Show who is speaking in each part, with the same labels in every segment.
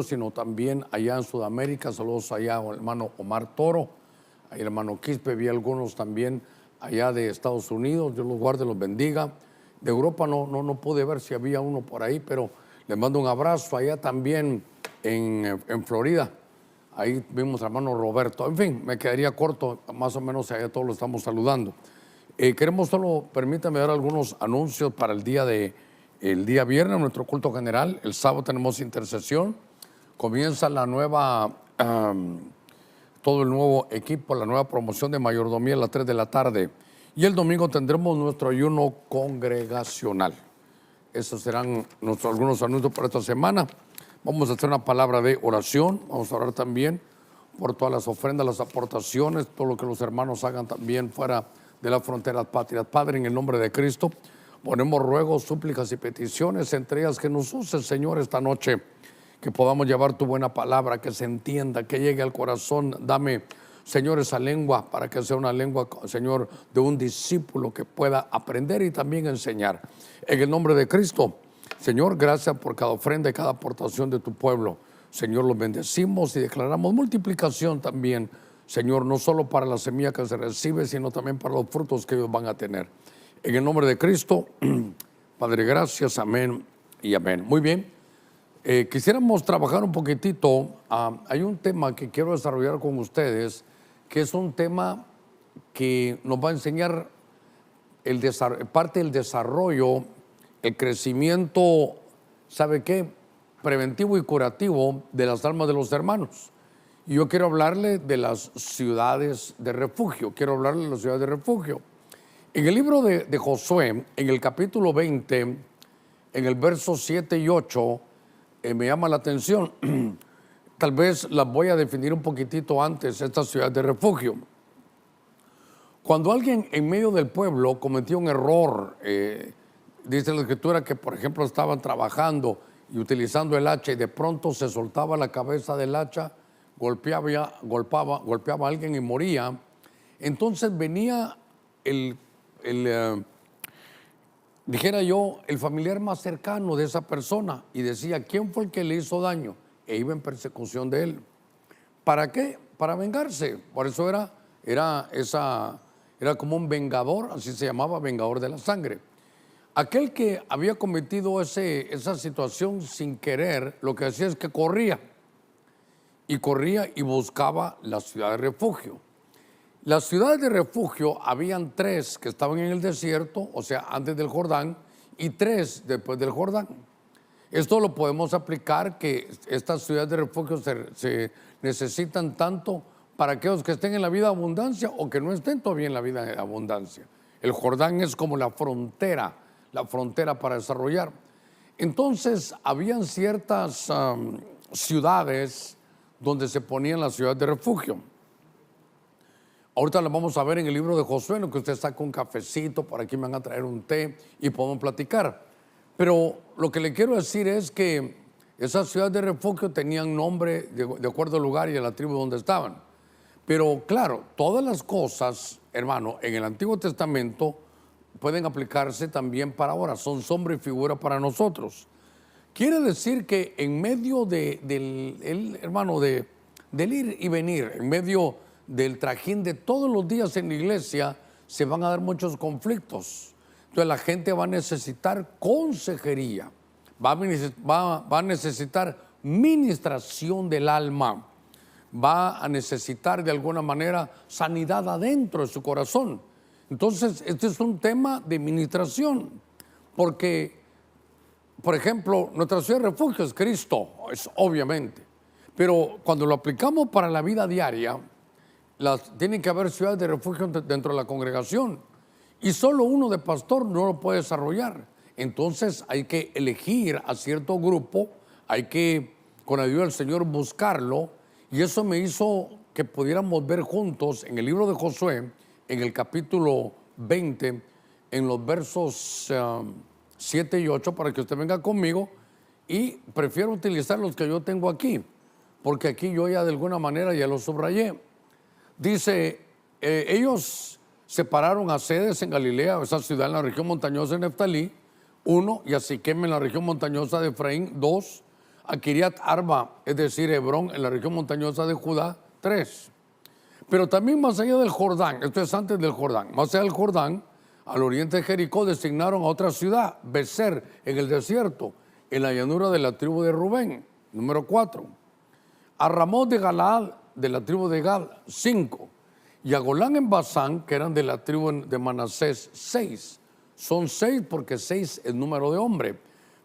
Speaker 1: sino también allá en Sudamérica. Saludos allá al hermano Omar Toro, al hermano Quispe, vi algunos también allá de Estados Unidos, Dios los guarde, los bendiga. De Europa no pude ver si había uno por ahí, pero les mando un abrazo allá también en Florida. Ahí vimos al hermano Roberto. En fin, me quedaría corto, más o menos allá todos lo estamos saludando. Queremos solo, permítame dar algunos anuncios para el día viernes, nuestro culto general. El sábado tenemos intercesión. Comienza la nueva, todo el nuevo equipo, la nueva promoción de mayordomía a las 3 de la tarde. Y el domingo tendremos nuestro ayuno congregacional. Esos serán algunos anuncios para esta semana. Vamos a hacer una palabra de oración. Vamos a orar también por todas las ofrendas, las aportaciones, todo lo que los hermanos hagan también fuera de las fronteras patrias. Padre, en el nombre de Cristo, ponemos ruegos, súplicas y peticiones, entre ellas que nos uses, Señor, esta noche, que podamos llevar tu buena palabra, que se entienda, que llegue al corazón. Dame, Señor, esa lengua para que sea una lengua, Señor, de un discípulo que pueda aprender y también enseñar. En el nombre de Cristo, Señor, gracias por cada ofrenda y cada aportación de tu pueblo. Señor, los bendecimos y declaramos multiplicación también, Señor, no solo para la semilla que se recibe, sino también para los frutos que ellos van a tener. En el nombre de Cristo, Padre, gracias, amén y amén. Muy bien. Quisiéramos trabajar un poquitito. Hay un tema que quiero desarrollar con ustedes, que es un tema que nos va a enseñar parte del desarrollo, el crecimiento, ¿sabe qué? Preventivo y curativo de las almas de los hermanos. Y yo quiero hablarle de las ciudades de refugio. Quiero hablarle de las ciudades de refugio. En el libro de Josué, en el capítulo 20, en el verso 7 y 8, me llama la atención. Tal vez las voy a definir un poquitito antes, estas ciudades de refugio. Cuando alguien en medio del pueblo cometió un error, dice la Escritura que, por ejemplo, estaban trabajando y utilizando el hacha y de pronto se soltaba la cabeza del hacha, golpeaba a alguien y moría. Entonces venía dijera yo, el familiar más cercano de esa persona y decía, ¿quién fue el que le hizo daño? E iba en persecución de él. ¿Para qué? Para vengarse. Por eso era como un vengador, así se llamaba, vengador de la sangre. Aquel que había cometido esa situación sin querer, lo que hacía es que corría y buscaba la ciudad de refugio. Las ciudades de refugio, habían 3 que estaban en el desierto, o sea, antes del Jordán, y 3 después del Jordán. Esto lo podemos aplicar, que estas ciudades de refugio se necesitan tanto para aquellos que estén en la vida de abundancia o que no estén todavía en la vida de abundancia. El Jordán es como la frontera para desarrollar. Entonces, habían ciertas ciudades donde se ponían las ciudades de refugio. Ahorita lo vamos a ver en el libro de Josué, en lo que usted saca un cafecito, por aquí me van a traer un té y podemos platicar. Pero lo que le quiero decir es que esas ciudades de refugio tenían nombre de acuerdo al lugar y a la tribu donde estaban. Pero claro, todas las cosas, hermano, en el Antiguo Testamento pueden aplicarse también para ahora, son sombra y figura para nosotros. Quiere decir que en medio del ir y venir, en medio del trajín de todos los días en la iglesia, se van a dar muchos conflictos. Entonces la gente va a necesitar consejería, va a necesitar ministración del alma, va a necesitar de alguna manera sanidad adentro de su corazón. Entonces este es un tema de ministración, porque, por ejemplo, nuestra ciudad de refugio es Cristo, es obviamente, pero cuando lo aplicamos para la vida diaria, tienen que haber ciudades de refugio dentro de la congregación y solo uno de pastor no lo puede desarrollar. Entonces hay que elegir a cierto grupo, hay que, con ayuda del Señor, buscarlo, y eso me hizo que pudiéramos ver juntos en el libro de Josué, en el capítulo 20, en los versos 7 y 8, para que usted venga conmigo, y prefiero utilizar los que yo tengo aquí, porque aquí yo ya de alguna manera ya los subrayé. Dice, ellos separaron a Cedes en Galilea, esa ciudad en la región montañosa de Neftalí, 1, y a Siquem en la región montañosa de Efraín, 2, a Kiriat Arba, es decir, Hebrón, en la región montañosa de Judá, 3. Pero también más allá del Jordán, esto es antes del Jordán, más allá del Jordán, al oriente de Jericó designaron a otra ciudad, Becer, en el desierto, en la llanura de la tribu de Rubén, número 4. A Ramón de Galaad, de la tribu de Gad, 5. Y a Golán en Basán, que eran de la tribu de Manasés, 6. Son 6 porque 6 es número de hombre.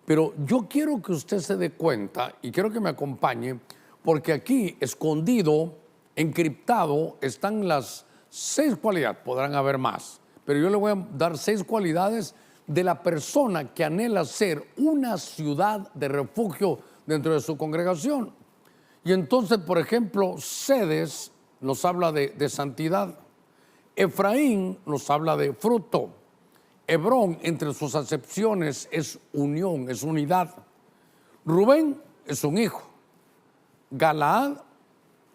Speaker 1: Pero yo quiero que usted se dé cuenta y quiero que me acompañe, porque aquí, escondido, encriptado, están las 6 cualidades, podrán haber más, pero yo le voy a dar 6 cualidades de la persona que anhela ser una ciudad de refugio dentro de su congregación. Y entonces, por ejemplo, Cedes nos habla de santidad, Efraín nos habla de fruto, Hebrón, entre sus acepciones, es unión, es unidad, Rubén es un hijo, Galaad,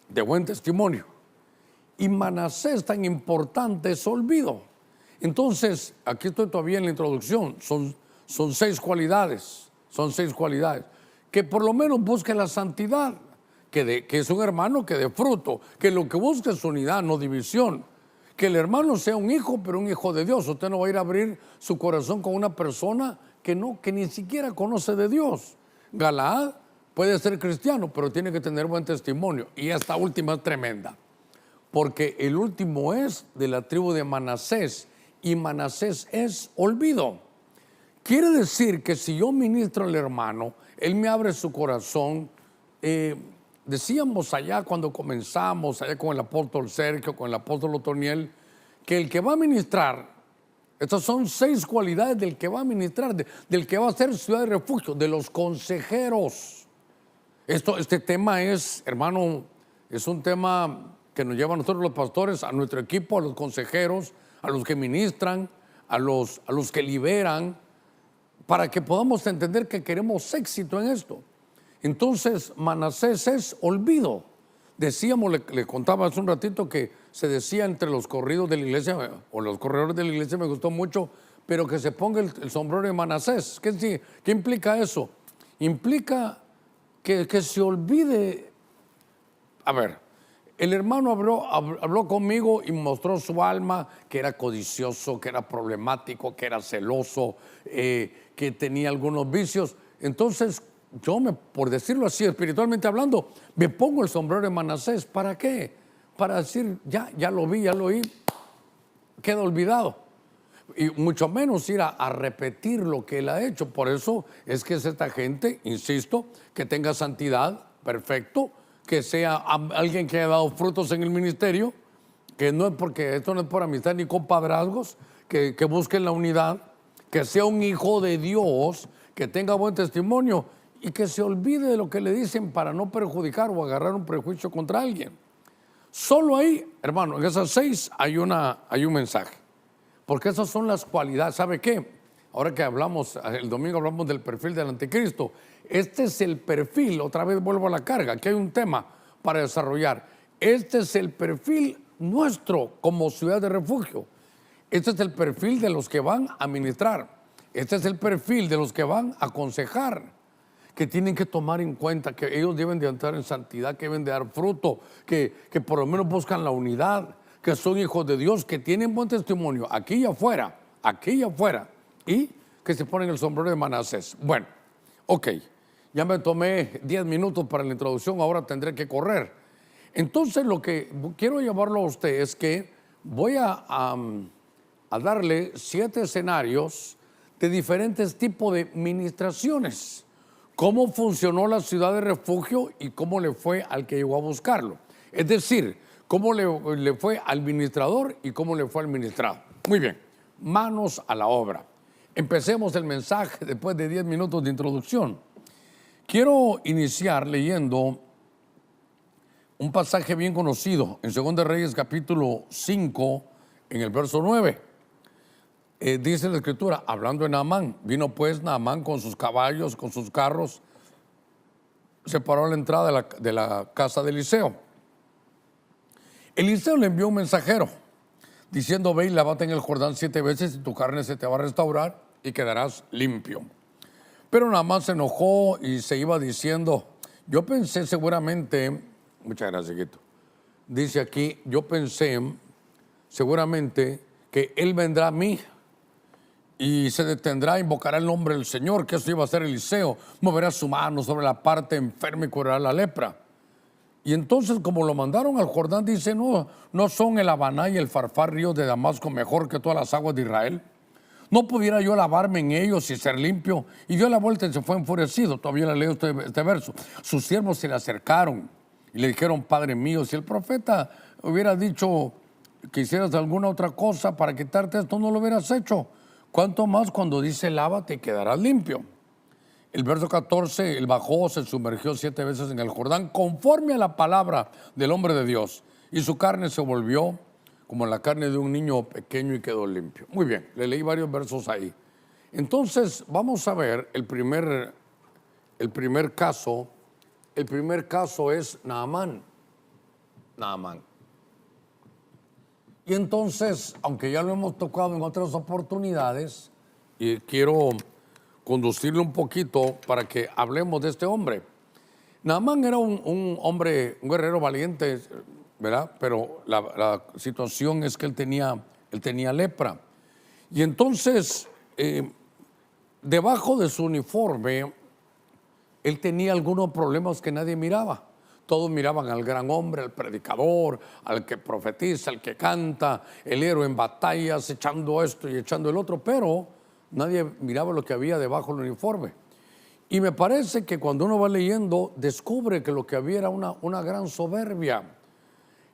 Speaker 1: de buen testimonio, y Manasés, tan importante, es olvido. Entonces, aquí estoy todavía en la introducción, son 6 cualidades, que por lo menos busque la santidad, que es un hermano que dé fruto, que lo que busca es unidad, no división, que el hermano sea un hijo, pero un hijo de Dios. Usted no va a ir a abrir su corazón con una persona que ni siquiera conoce de Dios. Galaad puede ser cristiano, pero tiene que tener buen testimonio. Y esta última es tremenda, porque el último es de la tribu de Manasés, y Manasés es olvido. Quiere decir que si yo ministro al hermano, él me abre su corazón. Decíamos allá cuando comenzamos, allá con el apóstol Sergio, con el apóstol Otoniel, que el que va a ministrar, estas son 6 cualidades del que va a ministrar, del que va a ser ciudad de refugio, de los consejeros. Este tema es, hermano, es un tema que nos lleva a nosotros los pastores, a nuestro equipo, a los consejeros, a los que ministran, a los que liberan, para que podamos entender que queremos éxito en esto. Entonces, Manasés es olvido. Decíamos, le contaba hace un ratito que se decía entre los corridos de la iglesia, o los corredores de la iglesia, me gustó mucho, pero que se ponga el sombrero de Manasés. ¿Qué implica eso? Implica que se olvide. A ver, el hermano habló conmigo y mostró su alma, que era codicioso, que era problemático, que era celoso, que tenía algunos vicios. Entonces, yo, por decirlo así, espiritualmente hablando, me pongo el sombrero de Manasés. ¿Para qué? Para decir, ya lo vi, ya lo oí, queda olvidado. Y mucho menos ir a repetir lo que él ha hecho. Por eso es que es esta gente, insisto, que tenga santidad, perfecto, que sea alguien que haya dado frutos en el ministerio, que no es porque esto no es por amistad ni compadrazgos, que busquen la unidad, que sea un hijo de Dios, que tenga buen testimonio y que se olvide de lo que le dicen para no perjudicar o agarrar un prejuicio contra alguien. Solo ahí, hermano, en esas 6 hay un mensaje, porque esas son las cualidades. ¿Sabe qué? Ahora que hablamos, el domingo hablamos del perfil del anticristo. Este es el perfil, otra vez vuelvo a la carga, aquí hay un tema para desarrollar. Este es el perfil nuestro como ciudad de refugio. Este es el perfil de los que van a ministrar. Este es el perfil de los que van a aconsejar, que tienen que tomar en cuenta que ellos deben de entrar en santidad, que deben de dar fruto, que por lo menos buscan la unidad, que son hijos de Dios, que tienen buen testimonio aquí y afuera, y que se ponen el sombrero de Manasés. Bueno, ok, ya me tomé 10 minutos para la introducción, ahora tendré que correr. Entonces lo que quiero llevarlo a usted es que voy a darle 7 escenarios de diferentes tipos de ministraciones. Cómo funcionó la ciudad de refugio y cómo le fue al que llegó a buscarlo. Es decir, cómo le fue al ministrador y cómo le fue al ministrado. Muy bien, manos a la obra. Empecemos el mensaje después de 10 minutos de introducción. Quiero iniciar leyendo un pasaje bien conocido en 2 Reyes capítulo 5, en el verso 9. Dice la escritura, hablando de Naamán, vino pues Naamán con sus caballos, con sus carros, se paró a la entrada de la casa de Eliseo. Eliseo le envió un mensajero diciendo, ve y lávate en el Jordán 7 veces y tu carne se te va a restaurar y quedarás limpio. Pero Naamán se enojó y se iba diciendo, yo pensé seguramente, muchas gracias, Guito, dice aquí, yo pensé seguramente que él vendrá a mí y se detendrá, invocará el nombre del Señor, que eso iba a ser Eliseo, moverá su mano sobre la parte enferma y curará la lepra. Y entonces, como lo mandaron al Jordán, dice, no son el Habaná y el Farfar, ríos de Damasco, mejor que todas las aguas de Israel. ¿No pudiera yo lavarme en ellos y ser limpio? Y dio la vuelta y se fue enfurecido. Todavía le leo este verso. Sus siervos se le acercaron y le dijeron, Padre mío, si el profeta hubiera dicho que hicieras alguna otra cosa para quitarte esto, no lo hubieras hecho. ¿Cuánto más cuando dice lávate y quedarás limpio? El verso 14, él bajó, se sumergió 7 veces en el Jordán, conforme a la palabra del hombre de Dios. Y su carne se volvió como la carne de un niño pequeño y quedó limpio. Muy bien, le leí varios versos ahí. Entonces, vamos a ver el primer caso. El primer caso es Naamán. Naamán. Y entonces, aunque ya lo hemos tocado en otras oportunidades, y quiero conducirle un poquito para que hablemos de este hombre. Naamán era un hombre, un guerrero valiente, ¿verdad? Pero la situación es que él tenía lepra. Y entonces, debajo de su uniforme, él tenía algunos problemas que nadie miraba. Todos miraban al gran hombre, al predicador, al que profetiza, al que canta, el héroe en batallas, echando esto y echando el otro, pero nadie miraba lo que había debajo del uniforme. Y me parece que cuando uno va leyendo, descubre que lo que había era una gran soberbia.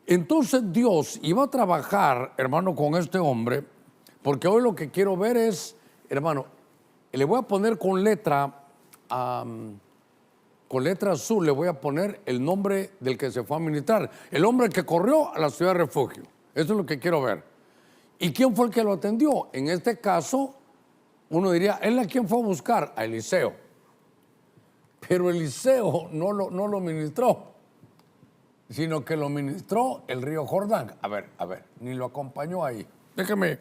Speaker 1: Entonces Dios iba a trabajar, hermano, con este hombre, porque hoy lo que quiero ver es, hermano, le voy a poner con letra azul, le voy a poner el nombre del que se fue a ministrar, el hombre que corrió a la ciudad de refugio. Eso es lo que quiero ver. ¿Y quién fue el que lo atendió? En este caso, uno diría, ¿él a quién fue a buscar? A Eliseo. Pero Eliseo no lo ministró, sino que lo ministró el río Jordán. A ver, ni lo acompañó ahí. Déjeme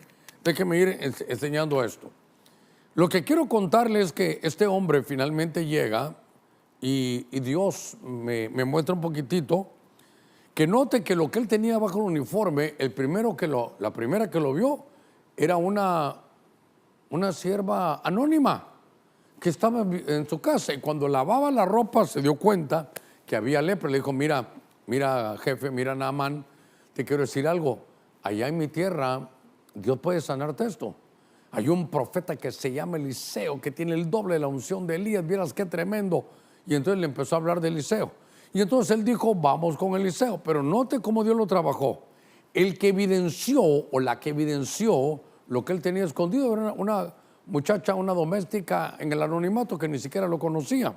Speaker 1: ir enseñando esto. Lo que quiero contarles es que este hombre finalmente llega y Dios me muestra un poquitito, que note que lo que él tenía bajo el uniforme, la primera que lo vio era una sierva anónima que estaba en su casa, y cuando lavaba la ropa se dio cuenta que había lepra. Le dijo, mira jefe, mira Naamán, te quiero decir algo, allá en mi tierra Dios puede sanarte esto. Hay un profeta que se llama Eliseo, que tiene el doble de la unción de Elías, vieras qué tremendo. Y entonces le empezó a hablar de Eliseo. Y entonces él dijo, vamos con Eliseo. Pero note cómo Dios lo trabajó. El que evidenció o la que evidenció lo que él tenía escondido era una muchacha, una doméstica en el anonimato que ni siquiera lo conocía.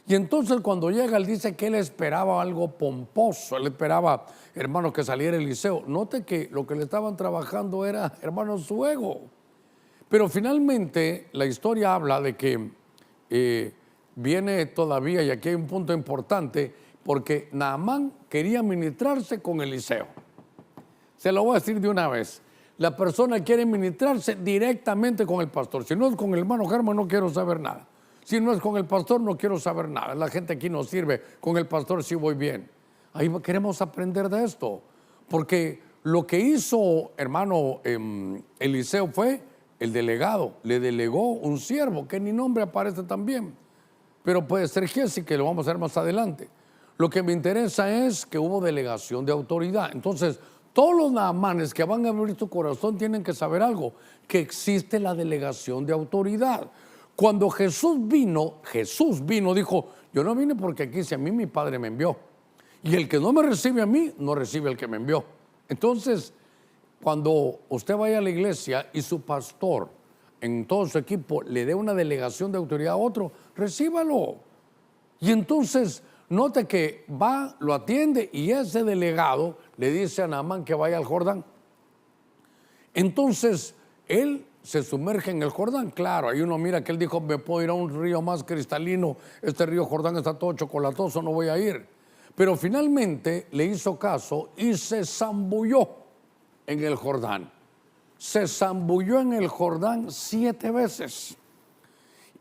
Speaker 1: Y entonces cuando llega, él dice que él esperaba algo pomposo. Él esperaba, hermano, que saliera Eliseo. Note que lo que le estaban trabajando era, hermano, su ego. Pero finalmente la historia habla de que viene todavía, y aquí hay un punto importante, porque Naamán quería ministrarse con Eliseo. Se lo voy a decir de una vez. La persona quiere ministrarse directamente con el pastor. Si no es con el hermano Germán, no quiero saber nada. Si no es con el pastor, no quiero saber nada. La gente aquí no sirve. Con el pastor sí voy bien. Ahí queremos aprender de esto. Porque lo que hizo, hermano, Eliseo fue el delegado. Le delegó un siervo, que ni nombre aparece también. Pero puede ser Giesi, que lo vamos a ver más adelante. Lo que me interesa es que hubo delegación de autoridad. Entonces, todos los Naamanes que van a abrir su corazón tienen que saber algo, que existe la delegación de autoridad. Cuando Jesús vino, dijo, yo no vine porque aquí si a mí mi Padre me envió. Y el que no me recibe a mí, no recibe al que me envió. Entonces, cuando usted vaya a la iglesia y su pastor en todo su equipo le dé una delegación de autoridad a otro, recíbalo. Y entonces note que va, lo atiende, y ese delegado le dice a Naamán que vaya al Jordán. Entonces él se sumerge en el Jordán. Claro, ahí uno mira que él dijo, me puedo ir a un río más cristalino, este río Jordán está todo chocolatoso, no voy a ir. Pero finalmente le hizo caso y se zambulló en el Jordán. Se zambulló en el Jordán 7 veces.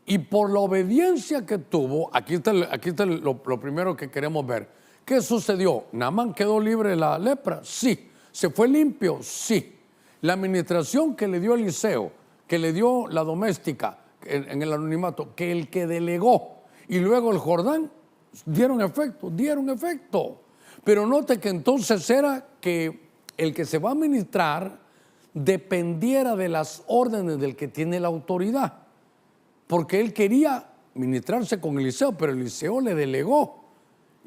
Speaker 1: Y por la obediencia que tuvo, aquí está lo primero que queremos ver. ¿Qué sucedió? ¿Naamán quedó libre de la lepra? Sí. ¿Se fue limpio? Sí. La administración que le dio Eliseo, que le dio la doméstica en el anonimato, que el que delegó, y luego el Jordán, dieron efecto. Pero note que entonces era que el que se va a ministrar dependiera de las órdenes del que tiene la autoridad. Porque él quería ministrarse con Eliseo, pero Eliseo le delegó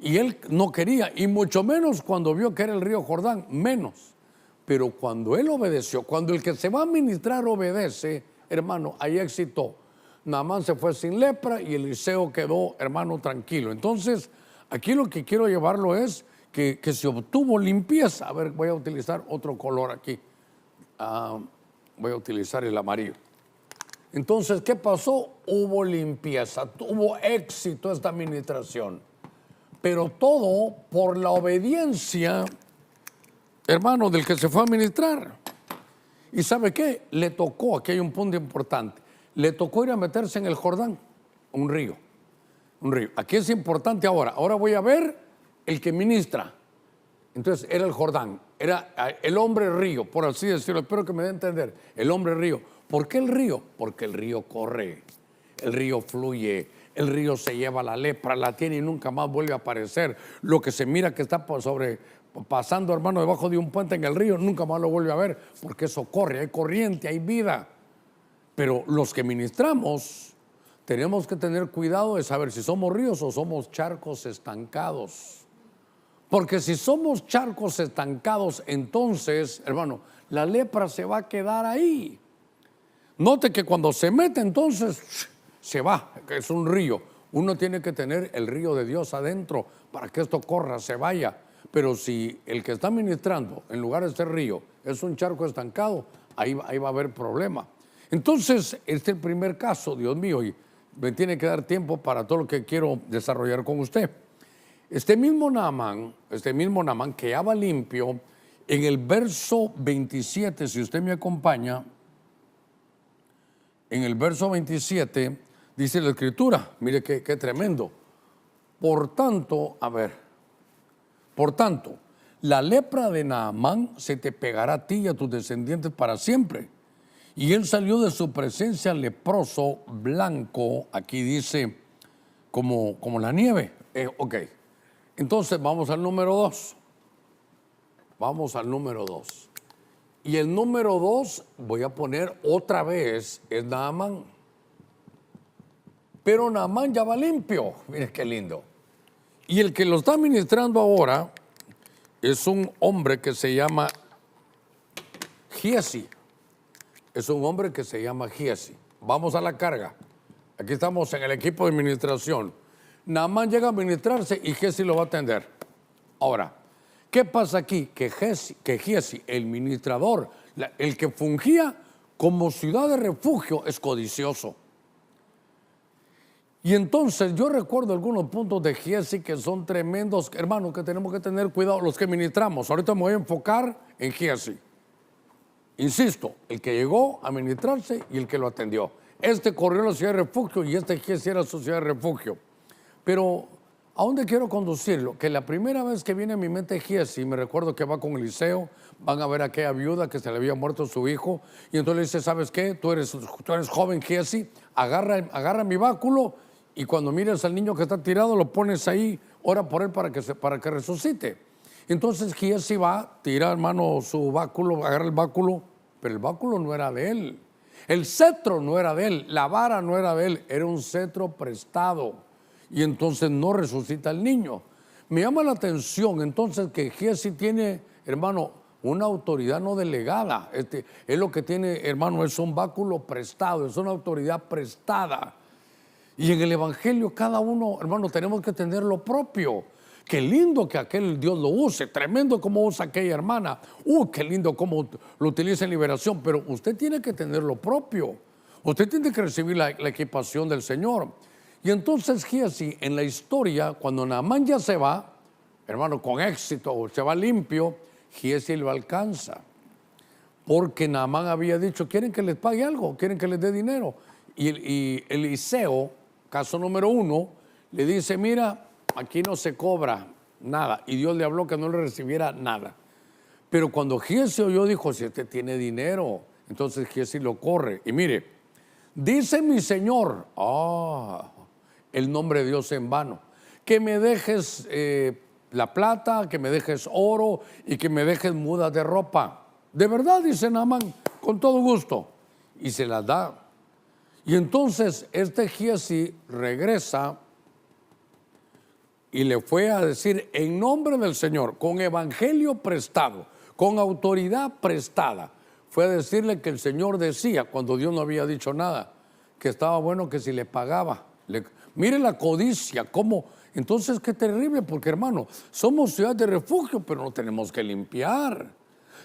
Speaker 1: y él no quería, y mucho menos cuando vio que era el río Jordán, menos. Pero cuando él obedeció, cuando el que se va a ministrar obedece, hermano, hay éxito. Naamán se fue sin lepra y Eliseo quedó, hermano, tranquilo. Entonces, aquí lo que quiero llevarlo es que se obtuvo limpieza. A ver, voy a utilizar otro color aquí. Voy a utilizar el amarillo. Entonces, ¿qué pasó? Hubo limpieza, tuvo éxito esta administración. Pero todo por la obediencia, hermano, del que se fue a ministrar. ¿Y sabe qué? Le tocó, aquí hay un punto importante, le tocó ir a meterse en el Jordán, un río. Aquí es importante ahora voy a ver el que ministra. Entonces era el Jordán, era el hombre río, por así decirlo, espero que me dé a entender, el hombre río. ¿Por qué el río? Porque el río corre, el río fluye, el río se lleva la lepra, la tiene y nunca más vuelve a aparecer. Lo que se mira que está pasando, hermano, debajo de un puente en el río, nunca más lo vuelve a ver, porque eso corre, hay corriente, hay vida. Pero los que ministramos tenemos que tener cuidado de saber si somos ríos o somos charcos estancados. Porque si somos charcos estancados, entonces, hermano, la lepra se va a quedar ahí. Note que cuando se mete, entonces se va, que es un río. Uno tiene que tener el río de Dios adentro para que esto corra, se vaya. Pero si el que está ministrando, en lugar de este río, es un charco estancado, ahí va a haber problema. Entonces, este es el primer caso, Dios mío, y me tiene que dar tiempo para todo lo que quiero desarrollar con usted. Este mismo Naamán quedaba limpio en el verso 27, si usted me acompaña. En el verso 27 dice la Escritura, mire qué tremendo. Por tanto, la lepra de Naamán se te pegará a ti y a tus descendientes para siempre. Y él salió de su presencia leproso, blanco, aquí dice, como la nieve. Ok, entonces vamos al número 2. Y el número 2, voy a poner otra vez, es Naamán. Pero Naamán ya va limpio. Miren qué lindo. Y el que lo está ministrando ahora es un hombre que se llama Giesi. Vamos a la carga. Aquí estamos en el equipo de administración. Naamán llega a ministrarse y Giesi lo va a atender. Ahora, ¿qué pasa aquí? Que Giesi, el ministrador, el que fungía como ciudad de refugio, es codicioso. Y entonces yo recuerdo algunos puntos de Giesi que son tremendos, hermanos, que tenemos que tener cuidado los que ministramos. Ahorita me voy a enfocar en Giesi. Insisto, el que llegó a ministrarse y el que lo atendió. Este corrió a la ciudad de refugio y este Giesi era su ciudad de refugio. Pero ¿a dónde quiero conducirlo? Que la primera vez que viene a mi mente Giesi, me recuerdo que va con Eliseo, van a ver a aquella viuda que se le había muerto su hijo, y entonces le dice, ¿sabes qué? Tú eres joven, Giesi, agarra mi báculo, y cuando mires al niño que está tirado, lo pones ahí, ora por él para que resucite. Entonces Giesi va, tira, hermano, su báculo, agarra el báculo, pero el báculo no era de él. El cetro no era de él, la vara no era de él, era un cetro prestado. Y entonces no resucita el niño. Me llama la atención entonces que Giesi tiene, hermano, una autoridad no delegada. Es lo que tiene, hermano, es un báculo prestado, es una autoridad prestada. Y en el Evangelio cada uno, hermano, tenemos que tener lo propio. Qué lindo que aquel Dios lo use, tremendo como usa aquella hermana. Qué lindo cómo lo utiliza en liberación, pero usted tiene que tener lo propio. Usted tiene que recibir la equipación del Señor. Y entonces Giesi, en la historia, cuando Naamán ya se va, hermano, con éxito, se va limpio, Giesi lo alcanza. Porque Naamán había dicho, ¿quieren que les pague algo? ¿Quieren que les dé dinero? y Eliseo, caso número 1, le dice, mira, aquí no se cobra nada. Y Dios le habló que no le recibiera nada. Pero cuando Giesi oyó, dijo, si este tiene dinero, entonces Giesi lo corre. Y mire, dice mi Señor, el nombre de Dios en vano, que me dejes la plata, que me dejes oro y que me dejes mudas de ropa. De verdad, dice Naamán, con todo gusto. Y se las da. Y entonces este Giesi regresa y le fue a decir en nombre del Señor, con evangelio prestado, con autoridad prestada, fue a decirle que el Señor decía, cuando Dios no había dicho nada, que estaba bueno que si le pagaba. Mire la codicia, cómo. Entonces, qué terrible, porque hermano, somos ciudad de refugio, pero no tenemos que limpiar.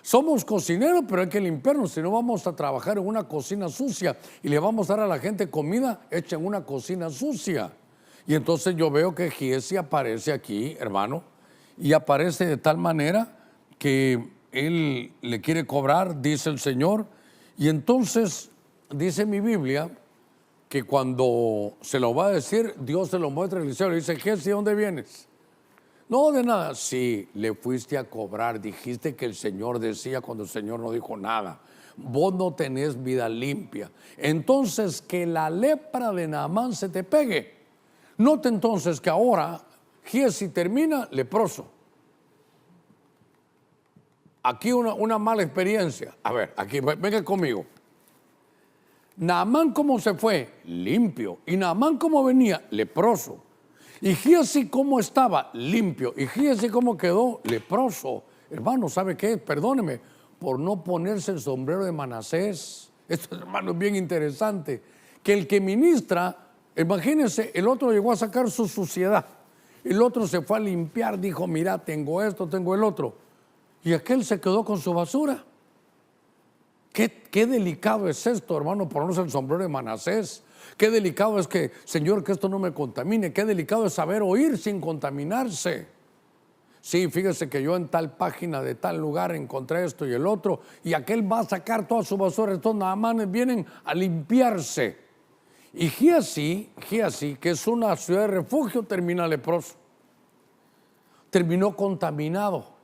Speaker 1: Somos cocineros, pero hay que limpiarnos, si no vamos a trabajar en una cocina sucia y le vamos a dar a la gente comida hecha en una cocina sucia. Y entonces yo veo que Giesi aparece aquí, hermano, y aparece de tal manera que él le quiere cobrar, dice el Señor, y entonces dice mi Biblia que cuando se lo va a decir, Dios se lo muestra a Eliseo, le dice, Giesi, ¿dónde vienes? No, de nada. Sí, le fuiste a cobrar, dijiste que el Señor decía cuando el Señor no dijo nada. Vos no tenés vida limpia. Entonces que la lepra de Naamán se te pegue. Note entonces que ahora Giesi termina leproso. Aquí una mala experiencia. A ver, aquí, venga conmigo. Naamán, ¿cómo se fue? Limpio. Y Naamán, ¿cómo venía? Leproso. Y Giesi, ¿cómo estaba? Limpio. Y Giesi, ¿cómo quedó? Leproso. Hermano, ¿sabe qué? Perdóneme por no ponerse el sombrero de Manasés. Esto, hermano, es bien interesante. Que el que ministra, imagínense, el otro llegó a sacar su suciedad. El otro se fue a limpiar, dijo, mira, tengo esto, tengo el otro. Y aquel se quedó con su basura. Qué delicado es esto, hermano, ponerse el sombrero de Manasés. Qué delicado es que, Señor, que esto no me contamine. Qué delicado es saber oír sin contaminarse. Sí, fíjese que yo en tal página de tal lugar encontré esto y el otro, y aquel va a sacar toda su basura. Estos Naamanes vienen a limpiarse. Y Giesi, que es una ciudad de refugio, termina leproso. Terminó contaminado.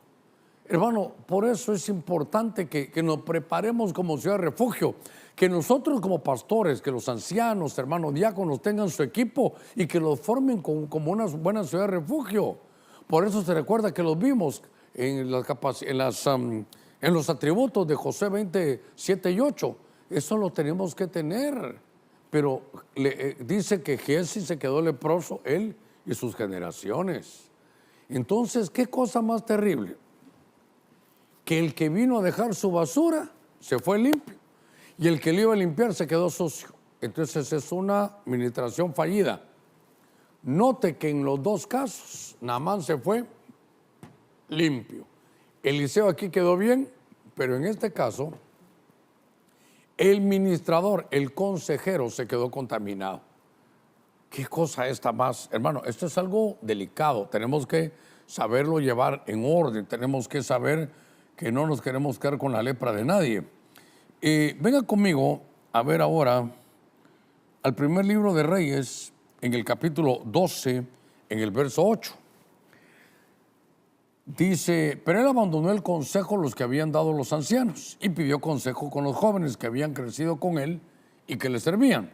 Speaker 1: Hermano, por eso es importante que nos preparemos como ciudad de refugio, que nosotros como pastores, que los ancianos, hermanos diáconos tengan su equipo y que los formen como una buena ciudad de refugio. Por eso se recuerda que los vimos en los atributos de Josué 27 y 8. Eso lo tenemos que tener. Pero dice que Giesi se quedó leproso, él y sus generaciones. Entonces, ¿qué cosa más terrible? Que el que vino a dejar su basura se fue limpio y el que le iba a limpiar se quedó sucio. Entonces es una administración fallida. Note que en los dos casos Naamán se fue limpio. Eliseo aquí quedó bien, pero en este caso el ministrador, el consejero se quedó contaminado. ¿Qué cosa esta más? Hermano, esto es algo delicado. Tenemos que saberlo llevar en orden. Tenemos que saber que no nos queremos quedar con la lepra de nadie. Venga conmigo a ver ahora al primer libro de Reyes, en el capítulo 12, en el verso 8. Dice, pero él abandonó el consejo a los que habían dado los ancianos y pidió consejo con los jóvenes que habían crecido con él y que le servían.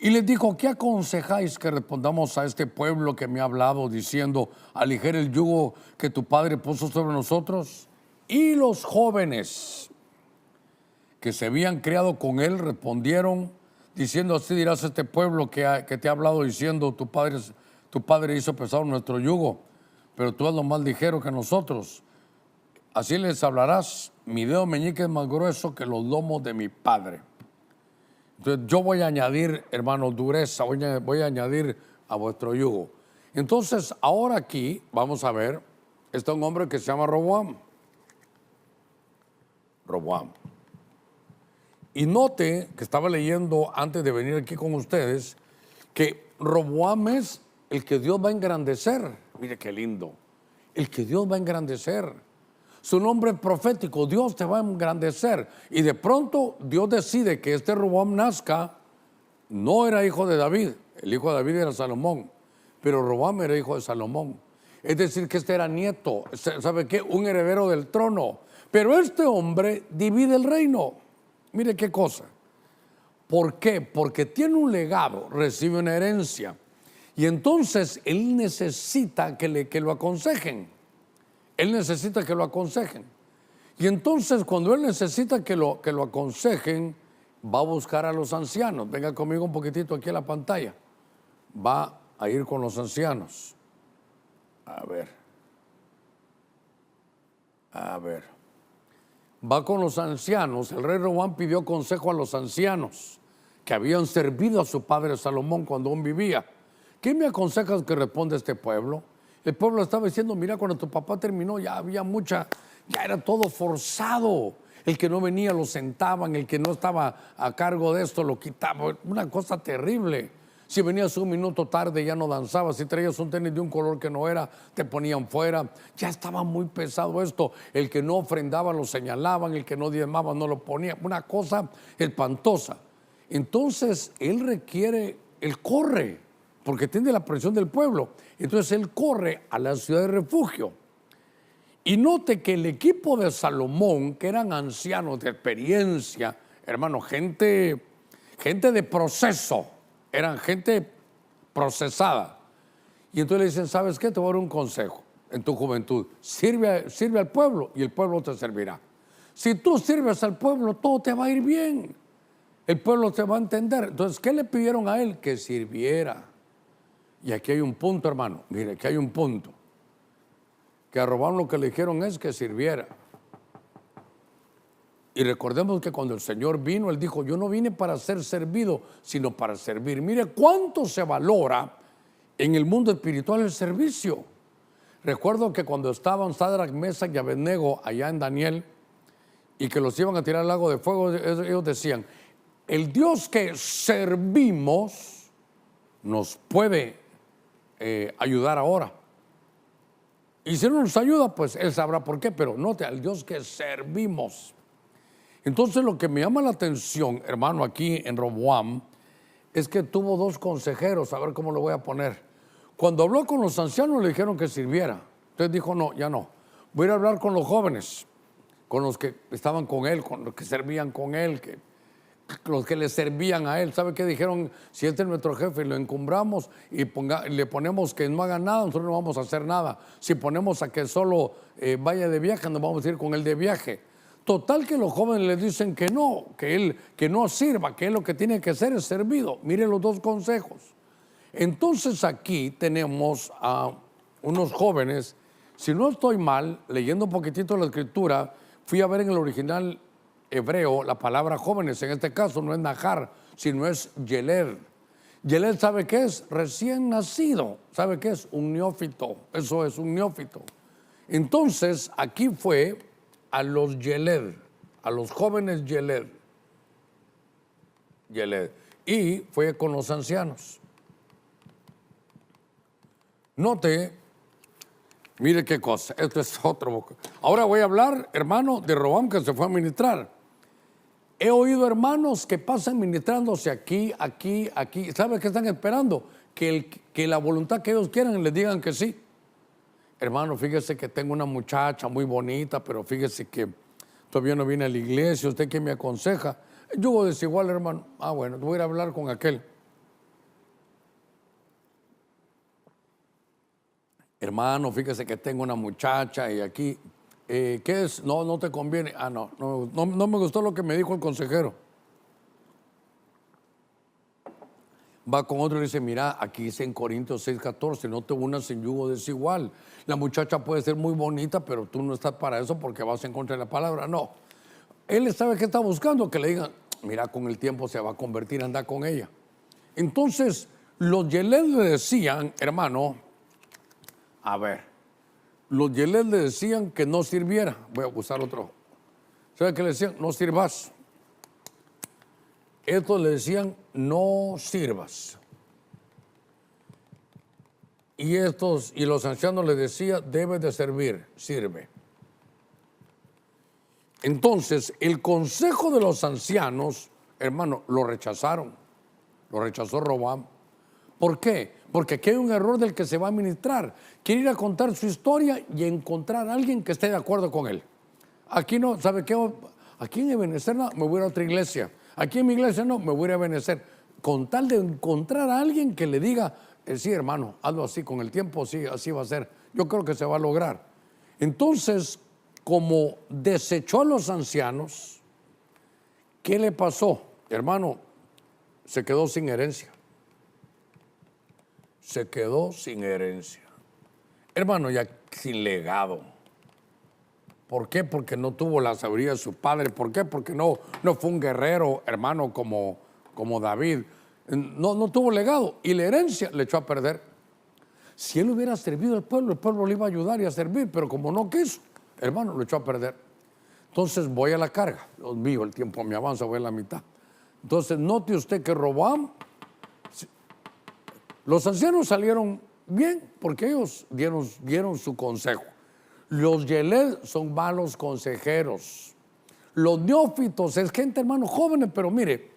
Speaker 1: Y les dijo, ¿qué aconsejáis que respondamos a este pueblo que me ha hablado diciendo, aligera el yugo que tu padre puso sobre nosotros? Y los jóvenes que se habían criado con él respondieron diciendo, así dirás a este pueblo que te ha hablado diciendo, tu padre hizo pesado nuestro yugo, pero tú eres lo más ligero que nosotros. Así les hablarás, mi dedo meñique es más grueso que los lomos de mi padre. Entonces yo voy a añadir, hermano, dureza, voy a añadir a vuestro yugo. Entonces ahora aquí vamos a ver, está un hombre que se llama Roboam. Y note que estaba leyendo antes de venir aquí con ustedes que Roboam es el que Dios va a engrandecer. Mire qué lindo. El que Dios va a engrandecer. Su nombre es profético, Dios te va a engrandecer. Y de pronto Dios decide que este Roboam nazca no era hijo de David, el hijo de David era Salomón, pero Roboam era hijo de Salomón. Es decir, que este era nieto, ¿sabe qué? Un heredero del trono. Pero este hombre divide el reino. Mire qué cosa. ¿Por qué? Porque tiene un legado, recibe una herencia. Y entonces él necesita que lo aconsejen. Él necesita que lo aconsejen. Y entonces cuando él necesita que lo aconsejen, va a buscar a los ancianos. Venga conmigo un poquitito aquí a la pantalla. Va a ir con los ancianos. A ver. Va con los ancianos. El rey Roboam pidió consejo a los ancianos que habían servido a su padre Salomón cuando aún vivía. ¿Qué me aconsejas que responda este pueblo? El pueblo estaba diciendo, mira, cuando tu papá terminó ya había ya era todo forzado. El que no venía lo sentaban, el que no estaba a cargo de esto lo quitaban. Una cosa terrible. Si venías un minuto tarde ya no danzabas, si traías un tenis de un color que no era, te ponían fuera. Ya estaba muy pesado esto. El que no ofrendaba lo señalaban, el que no diezmaba no lo ponía. Una cosa espantosa. Entonces él corre, porque tiene la presión del pueblo. Entonces él corre a la ciudad de refugio. Y note que el equipo de Salomón, que eran ancianos de experiencia, hermano, gente de proceso, eran gente procesada. Y entonces le dicen, ¿sabes qué? Te voy a dar un consejo en tu juventud. Sirve al pueblo y el pueblo te servirá. Si tú sirves al pueblo, todo te va a ir bien. El pueblo te va a entender. Entonces, ¿qué le pidieron a él? Que sirviera. Y aquí hay un punto, hermano. Mire, aquí hay un punto. Que a Roboam lo que le dijeron es que sirviera. Y recordemos que cuando el Señor vino, Él dijo, yo no vine para ser servido, sino para servir. Mire cuánto se valora en el mundo espiritual el servicio. Recuerdo que cuando estaban Sadrach, Mesach y Abednego allá en Daniel, y que los iban a tirar al lago de fuego, ellos decían, el Dios que servimos nos puede ayudar ahora. Y si no nos ayuda, pues Él sabrá por qué, pero note, al Dios que servimos. Entonces lo que me llama la atención, hermano, aquí en Roboam, es que tuvo dos consejeros, a ver cómo lo voy a poner. Cuando habló con los ancianos le dijeron que sirviera. Entonces dijo, no, ya no. Voy a ir a hablar con los jóvenes, con los que estaban con él, con los que servían con él, los que le servían a él. ¿Sabe qué dijeron? Si este es nuestro jefe y lo encumbramos y le ponemos que no haga nada, nosotros no vamos a hacer nada. Si ponemos a que solo vaya de viaje, nos vamos a ir con él de viaje. Total que los jóvenes le dicen que no sirva, que él lo que tiene que hacer es servido. Mire los dos consejos. Entonces aquí tenemos a unos jóvenes, si no estoy mal, leyendo un poquitito la escritura, fui a ver en el original hebreo la palabra jóvenes, en este caso no es Nahar, sino es Yeled. Yeled, ¿sabe qué es? Recién nacido. ¿Sabe qué es? Un neófito. Eso es un neófito. Entonces aquí fue a los Yeled, a los jóvenes Yeled, y fue con los ancianos. Note, mire qué cosa, esto es otro. Ahora voy a hablar, hermano, de Roboam que se fue a ministrar. He oído hermanos que pasan ministrándose aquí. ¿Sabe qué están esperando? Que la voluntad que ellos quieran les digan que sí. Hermano, fíjese que tengo una muchacha muy bonita, pero fíjese que todavía no viene a la iglesia. ¿Usted qué me aconseja? Yugo desigual, hermano. Bueno, voy a ir a hablar con aquel. Hermano, fíjese que tengo una muchacha y aquí, ¿qué es? No te conviene. No me gustó lo que me dijo el consejero. Va con otro y dice, mira, aquí dice en Corintios 6:14, no te unas en yugo desigual. La muchacha puede ser muy bonita, pero tú no estás para eso porque vas en contra de la palabra. No. Él sabe que está buscando, que le digan, mira, con el tiempo se va a convertir, anda con ella. Entonces, los Yeled le decían, hermano, los Yeled le decían que no sirviera. Voy a usar otro. ¿Sabe qué le decían? No sirvas. Estos le decían, no sirvas. Y los ancianos le decían, debes de servir, sirve. Entonces, el consejo de los ancianos, hermano, lo rechazaron. lo rechazó Roboam. ¿Por qué? Porque aquí hay un error del que se va a ministrar. Quiere ir a contar su historia y encontrar a alguien que esté de acuerdo con él. Aquí no, ¿sabe qué? Aquí en Ebenezer no, me voy a ir a otra iglesia. Aquí en mi iglesia no, me voy a ir a Ebenezer. Con tal de encontrar a alguien que le diga, sí, hermano, hazlo así, con el tiempo sí, así va a ser. Yo creo que se va a lograr. Entonces, como desechó a los ancianos, ¿qué le pasó? Hermano, se quedó sin herencia. Se quedó sin herencia. Hermano, ya sin legado. ¿Por qué? Porque no tuvo la sabiduría de su padre. ¿Por qué? Porque no fue un guerrero, hermano, como David. No tuvo legado y la herencia le echó a perder. Si él hubiera servido al pueblo, el pueblo le iba a ayudar y a servir, pero como no quiso, hermano, lo echó a perder. Entonces voy a la carga. Dios mío, el tiempo me avanza, voy a la mitad. Entonces note usted que Roboam, los ancianos salieron bien porque ellos dieron su consejo. Los Yeled son malos consejeros. Los neófitos es gente, hermano, jóvenes, pero mire,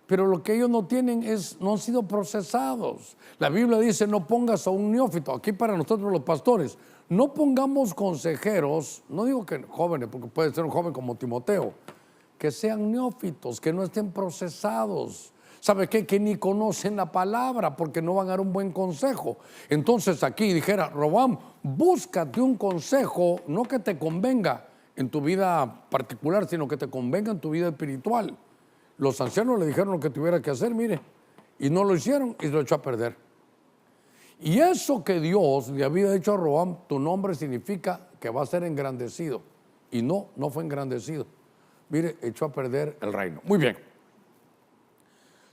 Speaker 1: pero lo que ellos no tienen no han sido procesados. La Biblia dice, no pongas a un neófito. Aquí para nosotros los pastores, no pongamos consejeros, no digo que jóvenes, porque puede ser un joven como Timoteo, que sean neófitos, que no estén procesados. ¿Sabe qué? Que ni conocen la palabra porque no van a dar un buen consejo. Entonces aquí dijera, Roboam, búscate un consejo, no que te convenga en tu vida particular, sino que te convenga en tu vida espiritual. Los ancianos le dijeron lo que tuviera que hacer, mire, y no lo hicieron y lo echó a perder. Y eso que Dios le había dicho a Roboam, tu nombre significa que va a ser engrandecido. Y no fue engrandecido. Mire, echó a perder el reino. Muy bien.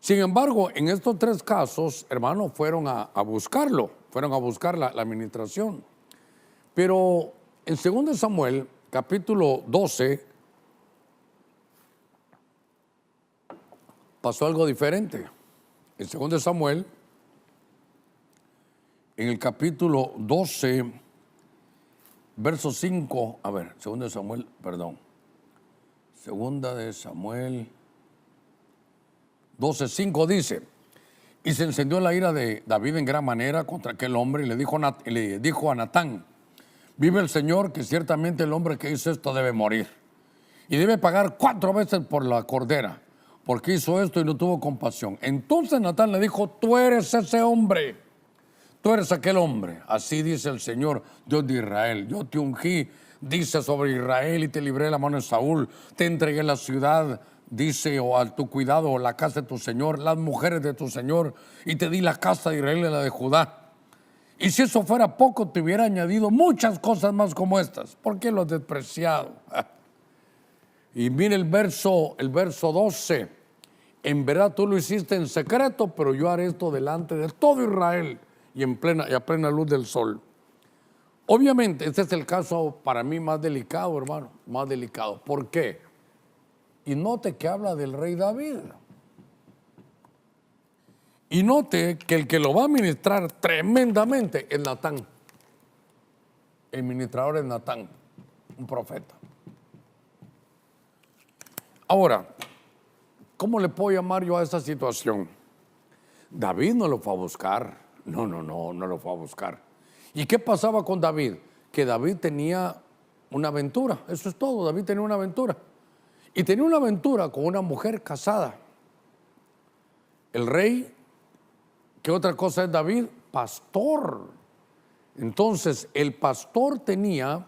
Speaker 1: Sin embargo, en estos tres casos, hermanos, fueron a buscarlo, fueron a buscar la administración. Pero en 2 Samuel, capítulo 12, pasó algo diferente. En 2 Samuel, en el capítulo 12, verso 5, a ver, 2 Samuel, perdón. 2 Samuel 12:5 dice, y se encendió la ira de David en gran manera contra aquel hombre y le dijo a Natán, vive el Señor que ciertamente el hombre que hizo esto debe morir y debe pagar 4 veces por la cordera, porque hizo esto y no tuvo compasión. Entonces Natán le dijo, tú eres ese hombre, tú eres aquel hombre. Así dice el Señor, Dios de Israel, yo te ungí, dice, sobre Israel y te libré de la mano de Saúl, te entregué la ciudad, dice, o a tu cuidado, la casa de tu Señor, las mujeres de tu Señor, y te di la casa de Israel y la de Judá. Y si eso fuera poco, te hubiera añadido muchas cosas más como estas. ¿Por qué lo has despreciado? Y mire el verso 12. En verdad tú lo hiciste en secreto, pero yo haré esto delante de todo Israel y a plena luz del sol. Obviamente, este es el caso para mí más delicado, hermano, más delicado. ¿Por qué? Y note que habla del rey David. Y note que el que lo va a ministrar tremendamente es Natán. El ministrador es Natán, un profeta. Ahora, ¿cómo le puedo llamar yo a esta situación? David no lo fue a buscar. No lo fue a buscar. ¿Y qué pasaba con David? Que David tenía una aventura. Eso es todo. David tenía una aventura. Y tenía una aventura con una mujer casada. El rey, ¿qué otra cosa es David? Pastor. Entonces, el pastor tenía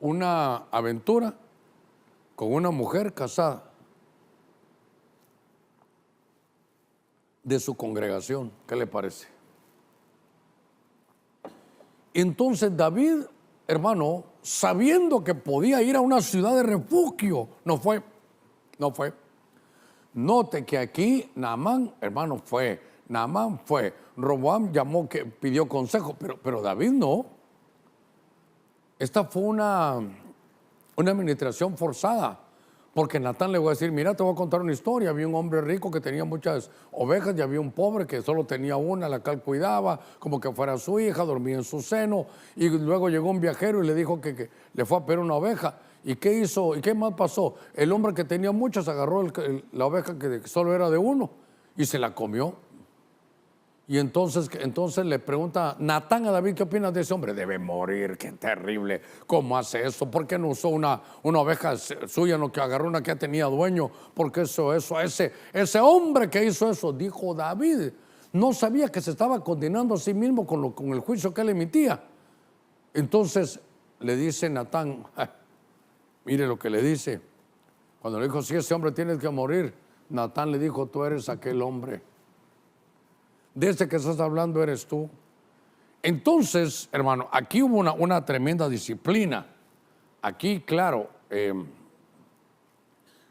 Speaker 1: una aventura con una mujer casada de su congregación. ¿Qué le parece? Entonces David, hermano, sabiendo que podía ir a una ciudad de refugio, no fue. Note que aquí Naamán, hermano, fue. Roboam llamó, que pidió consejo, pero David no. Esta fue una administración forzada, porque Natán le voy a decir, mira, te voy a contar una historia. Había un hombre rico que tenía muchas ovejas y había un pobre que solo tenía una, la cual cuidaba, como que fuera su hija, dormía en su seno. Y luego llegó un viajero y le dijo que le fue a pedir una oveja. ¿Y qué hizo? ¿Y qué más pasó? El hombre que tenía muchas agarró la oveja que solo era de uno y se la comió. Y entonces le pregunta Natán a David, ¿qué opinas de ese hombre? Debe morir, qué terrible, ¿cómo hace eso? ¿Por qué no usó una oveja suya, no que agarró una que ya tenía dueño? ¿Por qué eso? Ese hombre que hizo eso, dijo David, no sabía que se estaba condenando a sí mismo con el juicio que él emitía. Entonces le dice Natán, mire lo que le dice. Cuando le dijo, si ese hombre tiene que morir, Natán le dijo, tú eres aquel hombre. De este que estás hablando eres tú. Entonces, hermano, aquí hubo una tremenda disciplina. Aquí, claro,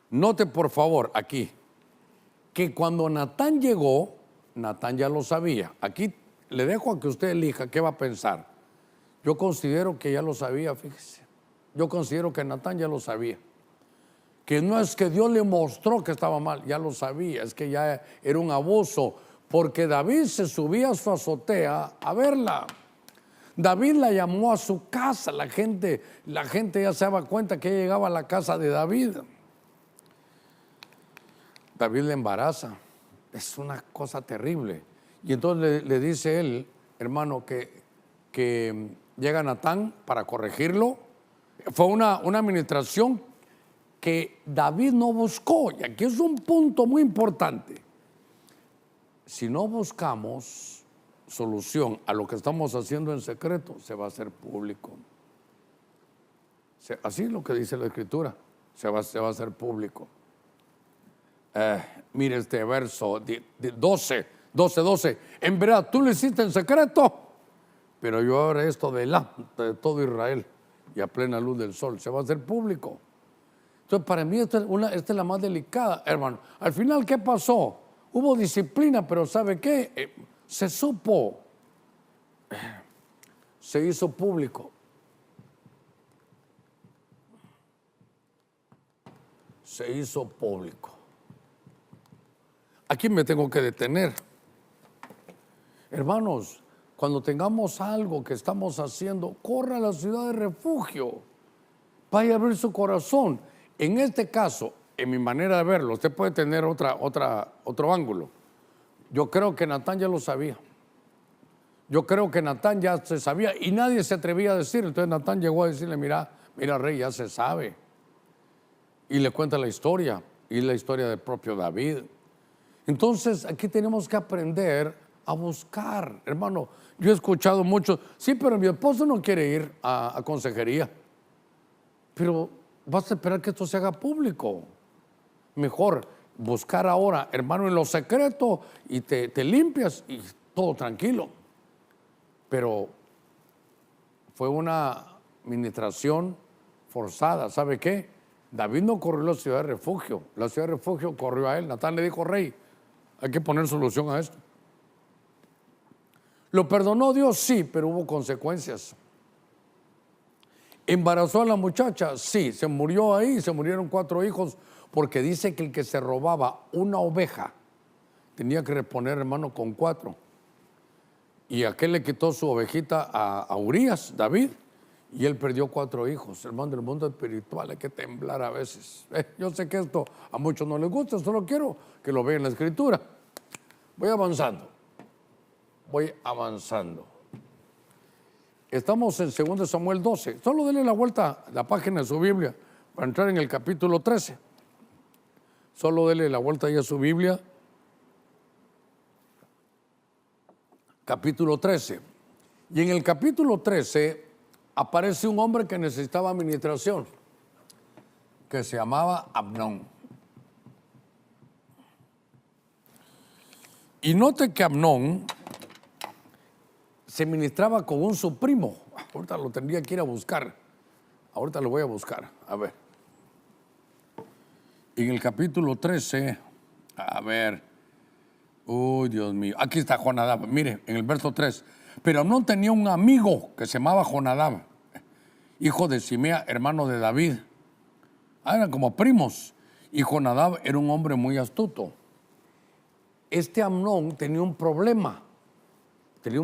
Speaker 1: note por favor aquí, que cuando Natán llegó, Natán ya lo sabía. Aquí le dejo a que usted elija qué va a pensar. Yo considero que ya lo sabía, fíjese. Yo considero que Natán ya lo sabía. Que no es que Dios le mostró que estaba mal, ya lo sabía, es que ya era un abuso. Porque David se subía a su azotea a verla. David la llamó a su casa. La gente ya se daba cuenta que ella llegaba a la casa de David. David le embaraza. Es una cosa terrible. Y entonces le dice él, hermano, que llega Natán para corregirlo. Fue una administración que David no buscó. Y aquí es un punto muy importante. Si no buscamos solución a lo que estamos haciendo en secreto, se va a hacer público. Así es lo que dice la Escritura, se va a hacer público. Mire este verso 12. En verdad, tú lo hiciste en secreto, pero yo haré esto delante de todo Israel y a plena luz del sol. Se va a hacer público. Entonces, para mí esta es la más delicada, hermano. Al final, ¿qué pasó? Hubo disciplina, pero ¿sabe qué? Se supo, se hizo público. Se hizo público. Aquí me tengo que detener. Hermanos, cuando tengamos algo que estamos haciendo, corra a la ciudad de refugio. Vaya a abrir su corazón. En este caso, en mi manera de verlo, usted puede tener otro ángulo. Yo creo que Natán ya lo sabía. Yo creo que Natán ya se sabía y nadie se atrevía a decir. Entonces Natán llegó a decirle, mira rey, ya se sabe. Y le cuenta la historia, y la historia del propio David. Entonces aquí tenemos que aprender a buscar. Hermano, yo he escuchado mucho, sí, pero mi esposo no quiere ir a consejería. Pero vas a esperar que esto se haga público. Mejor buscar ahora, hermano, en lo secreto y te limpias y todo tranquilo. Pero fue una administración forzada. ¿Sabe qué? David no corrió a la ciudad de refugio. La ciudad de refugio corrió a él. Natán le dijo, rey, hay que poner solución a esto. ¿Lo perdonó Dios? Sí, pero hubo consecuencias. ¿Embarazó a la muchacha? Sí, se murió ahí, se murieron 4 hijos, porque dice que el que se robaba una oveja tenía que reponer, hermano, con 4. Y aquel le quitó su ovejita a Urías, David, y él perdió 4 hijos. Hermano, del mundo espiritual hay que temblar a veces. Yo sé que esto a muchos no les gusta, solo quiero que lo vean en la Escritura. Voy avanzando. Estamos en 2 Samuel 12. Solo denle la vuelta a la página de su Biblia para entrar en el capítulo 13. Solo denle la vuelta ahí a su Biblia. Capítulo 13. Y en el capítulo 13 aparece un hombre que necesitaba administración, que se llamaba Amnón. Y note que Amnón se ministraba con su primo. Ahorita lo tendría que ir a buscar. Ahorita lo voy a buscar. A ver. En el capítulo 13, a ver. Uy, Dios mío. Aquí está Jonadab. Mire, en el verso 3. Pero Amnón tenía un amigo que se llamaba Jonadab, hijo de Simea, hermano de David. Eran como primos. Y Jonadab era un hombre muy astuto. Este Amnón tenía un problema. Era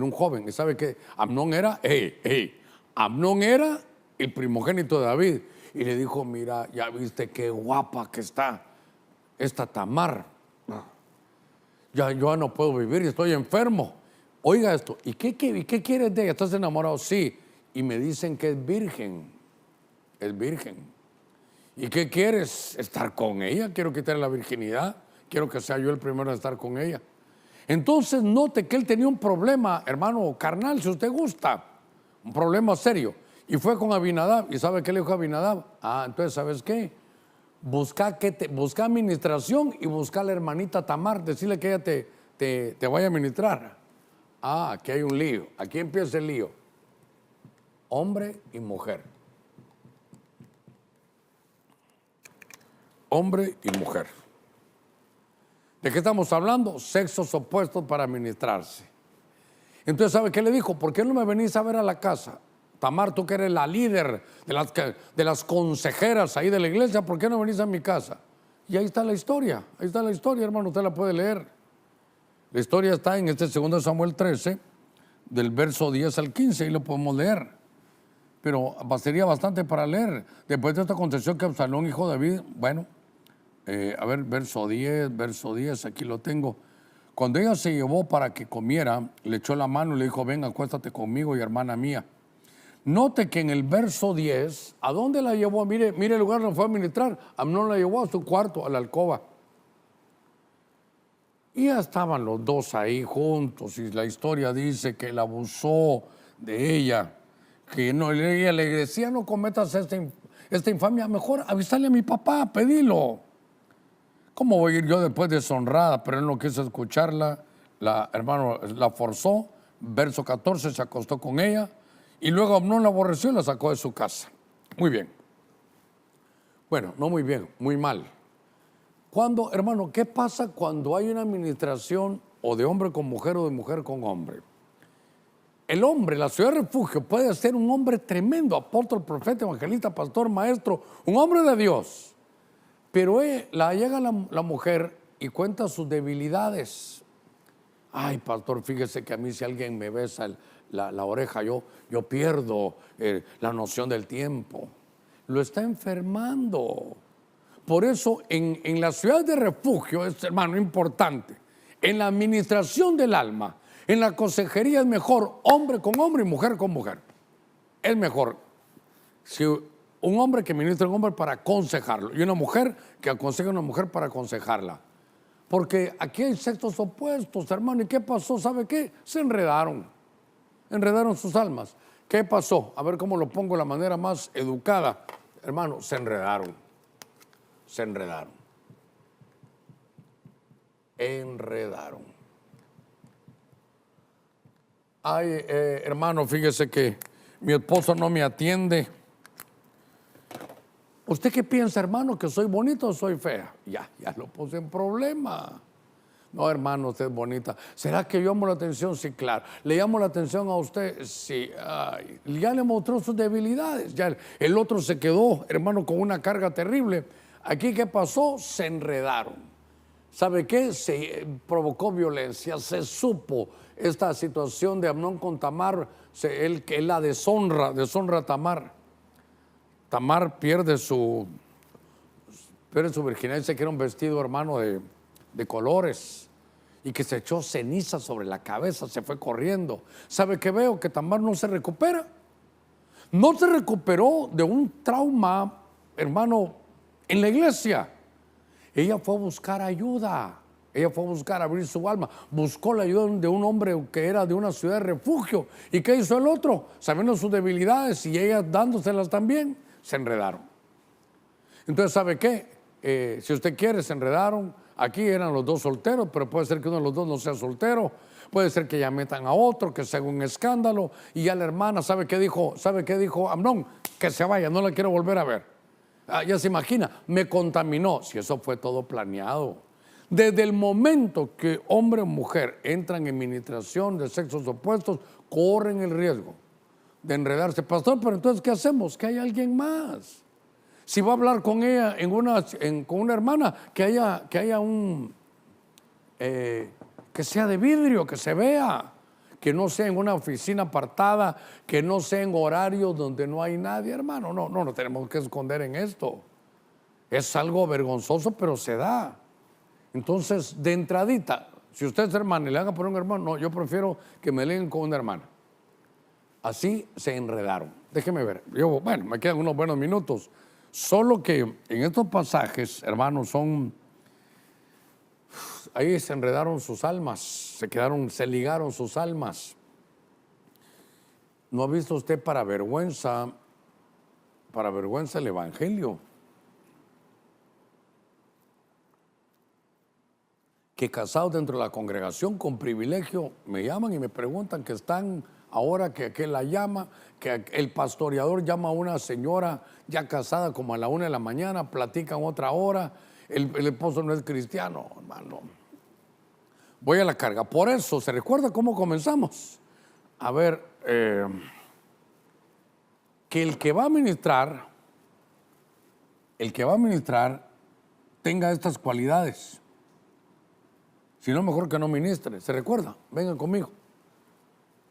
Speaker 1: un joven. ¿Y sabe qué? Amnón era, Amnón era el primogénito de David. Y le dijo, mira, ya viste qué guapa que está esta Tamar. Ya yo no puedo vivir, estoy enfermo. Oiga esto, ¿y qué quieres de ella? ¿Estás enamorado? Sí. Y me dicen que es virgen. Es virgen. ¿Y qué quieres? Estar con ella. Quiero quitarle la virginidad. Quiero que sea yo el primero en estar con ella. Entonces note que él tenía un problema, hermano carnal, si usted gusta. Un problema serio. Y fue con Abinadab. ¿Y sabe qué le dijo a Abinadab? Entonces, ¿sabes qué? Busca administración y busca a la hermanita Tamar. Decirle que ella te vaya a ministrar. Aquí hay un lío. Aquí empieza el lío. Hombre y mujer. Hombre y mujer. ¿De qué estamos hablando? Sexos opuestos para ministrarse. Entonces, ¿sabe qué le dijo? ¿Por qué no me venís a ver a la casa? Tamar, tú que eres la líder de las consejeras ahí de la iglesia, ¿por qué no venís a mi casa? Y ahí está la historia, hermano, usted la puede leer. La historia está en este 2 Samuel 13, del verso 10 al 15, ahí lo podemos leer. Pero sería bastante para leer. Después de esta aconteció que Absalón, hijo de David, verso 10, aquí lo tengo. Cuando ella se llevó para que comiera, le echó la mano y le dijo, ven, acuéstate conmigo y hermana mía. Note que en el verso 10, ¿a dónde la llevó? Mire el lugar donde fue a ministrar. Amnón la llevó a su cuarto, a la alcoba. Y ya estaban los dos ahí juntos y la historia dice que él abusó de ella, que no, ella le decía, no cometas esta infamia, mejor avísale a mi papá, pedilo. ¿Cómo voy a ir yo después deshonrada? Pero él no quiso escucharla, hermano, la forzó, verso 14, se acostó con ella, y luego Amnón la aborreció y la sacó de su casa. Muy bien. Bueno, no muy bien, muy mal. Hermano, ¿qué pasa cuando hay una administración o de hombre con mujer o de mujer con hombre? El hombre, la ciudad de refugio, puede ser un hombre tremendo, apóstol, profeta, evangelista, pastor, maestro, un hombre de Dios. Pero llega la mujer y cuenta sus debilidades. Ay, pastor, fíjese que a mí si alguien me besa la oreja, yo pierdo la noción del tiempo. Lo está enfermando. Por eso en la ciudad de refugio es, hermano, importante. En la administración del alma, en la consejería es mejor hombre con hombre y mujer con mujer. Es mejor si un hombre que ministra a un hombre para aconsejarlo y una mujer que aconseja a una mujer para aconsejarla. Porque aquí hay sexos opuestos, hermano. ¿Y qué pasó? ¿Sabe qué? Se enredaron sus almas. ¿Qué pasó? A ver cómo lo pongo de la manera más educada. Hermano, se enredaron. Ay, hermano, fíjese que mi esposo no me atiende. ¿Usted qué piensa, hermano? ¿Que soy bonita o soy fea? Ya lo puse en problema. No, hermano, usted es bonita. ¿Será que yo llamo la atención? Sí, claro. ¿Le llamo la atención a usted? Sí. Ya le mostró sus debilidades. Ya el otro se quedó, hermano, con una carga terrible. Aquí, ¿qué pasó? Se enredaron. ¿Sabe qué? Se provocó violencia. Se supo esta situación de Amnón con Tamar. Él la deshonra a Tamar. Tamar pierde su virginidad y se quiere un vestido, hermano, de colores, y que se echó ceniza sobre la cabeza, se fue corriendo. ¿Sabe qué veo? Que Tamar no se recupera. No se recuperó de un trauma, hermano, en la iglesia. Ella fue a buscar ayuda. Ella fue a buscar abrir su alma. Buscó la ayuda de un hombre que era de una ciudad de refugio. ¿Y qué hizo el otro? Sabiendo sus debilidades y ella dándoselas también, se enredaron. Entonces, ¿sabe qué? Si usted quiere, se enredaron. Aquí eran los dos solteros, pero puede ser que uno de los dos no sea soltero. Puede ser que ya metan a otro, que se haga un escándalo. Y ya la hermana, ¿sabe qué dijo Amnón? Que se vaya, no la quiero volver a ver. Ya se imagina, me contaminó. Si eso fue todo planeado. Desde el momento que hombre o mujer entran en ministración de sexos opuestos, corren el riesgo de enredarse. Pastor, pero entonces, ¿qué hacemos? Que haya alguien más. Si va a hablar con ella con una hermana, que haya un que sea de vidrio, que se vea, que no sea en una oficina apartada, que no sea en horarios donde no hay nadie, hermano. No tenemos que esconder en esto. Es algo vergonzoso, pero se da. Entonces, de entradita, Si usted es hermana y le van a poner un hermano, no, yo prefiero que me leen con una hermana. Así se enredaron. Déjeme ver. Bueno, me quedan unos buenos minutos. Solo que en estos pasajes, hermanos, ahí se enredaron sus almas, se ligaron sus almas. ¿No ha visto usted para vergüenza el Evangelio? Que casados dentro de la congregación con privilegio me llaman y me preguntan que están ahora, que la llama, que el pastoreador llama a una señora ya casada como a la 1 de la mañana, platican otra hora, el esposo no es cristiano, hermano. Voy a la carga. Por eso, ¿se recuerda cómo comenzamos? A ver, que el que va a ministrar tenga estas cualidades. Si no, mejor que no ministre. ¿Se recuerda? Vengan conmigo.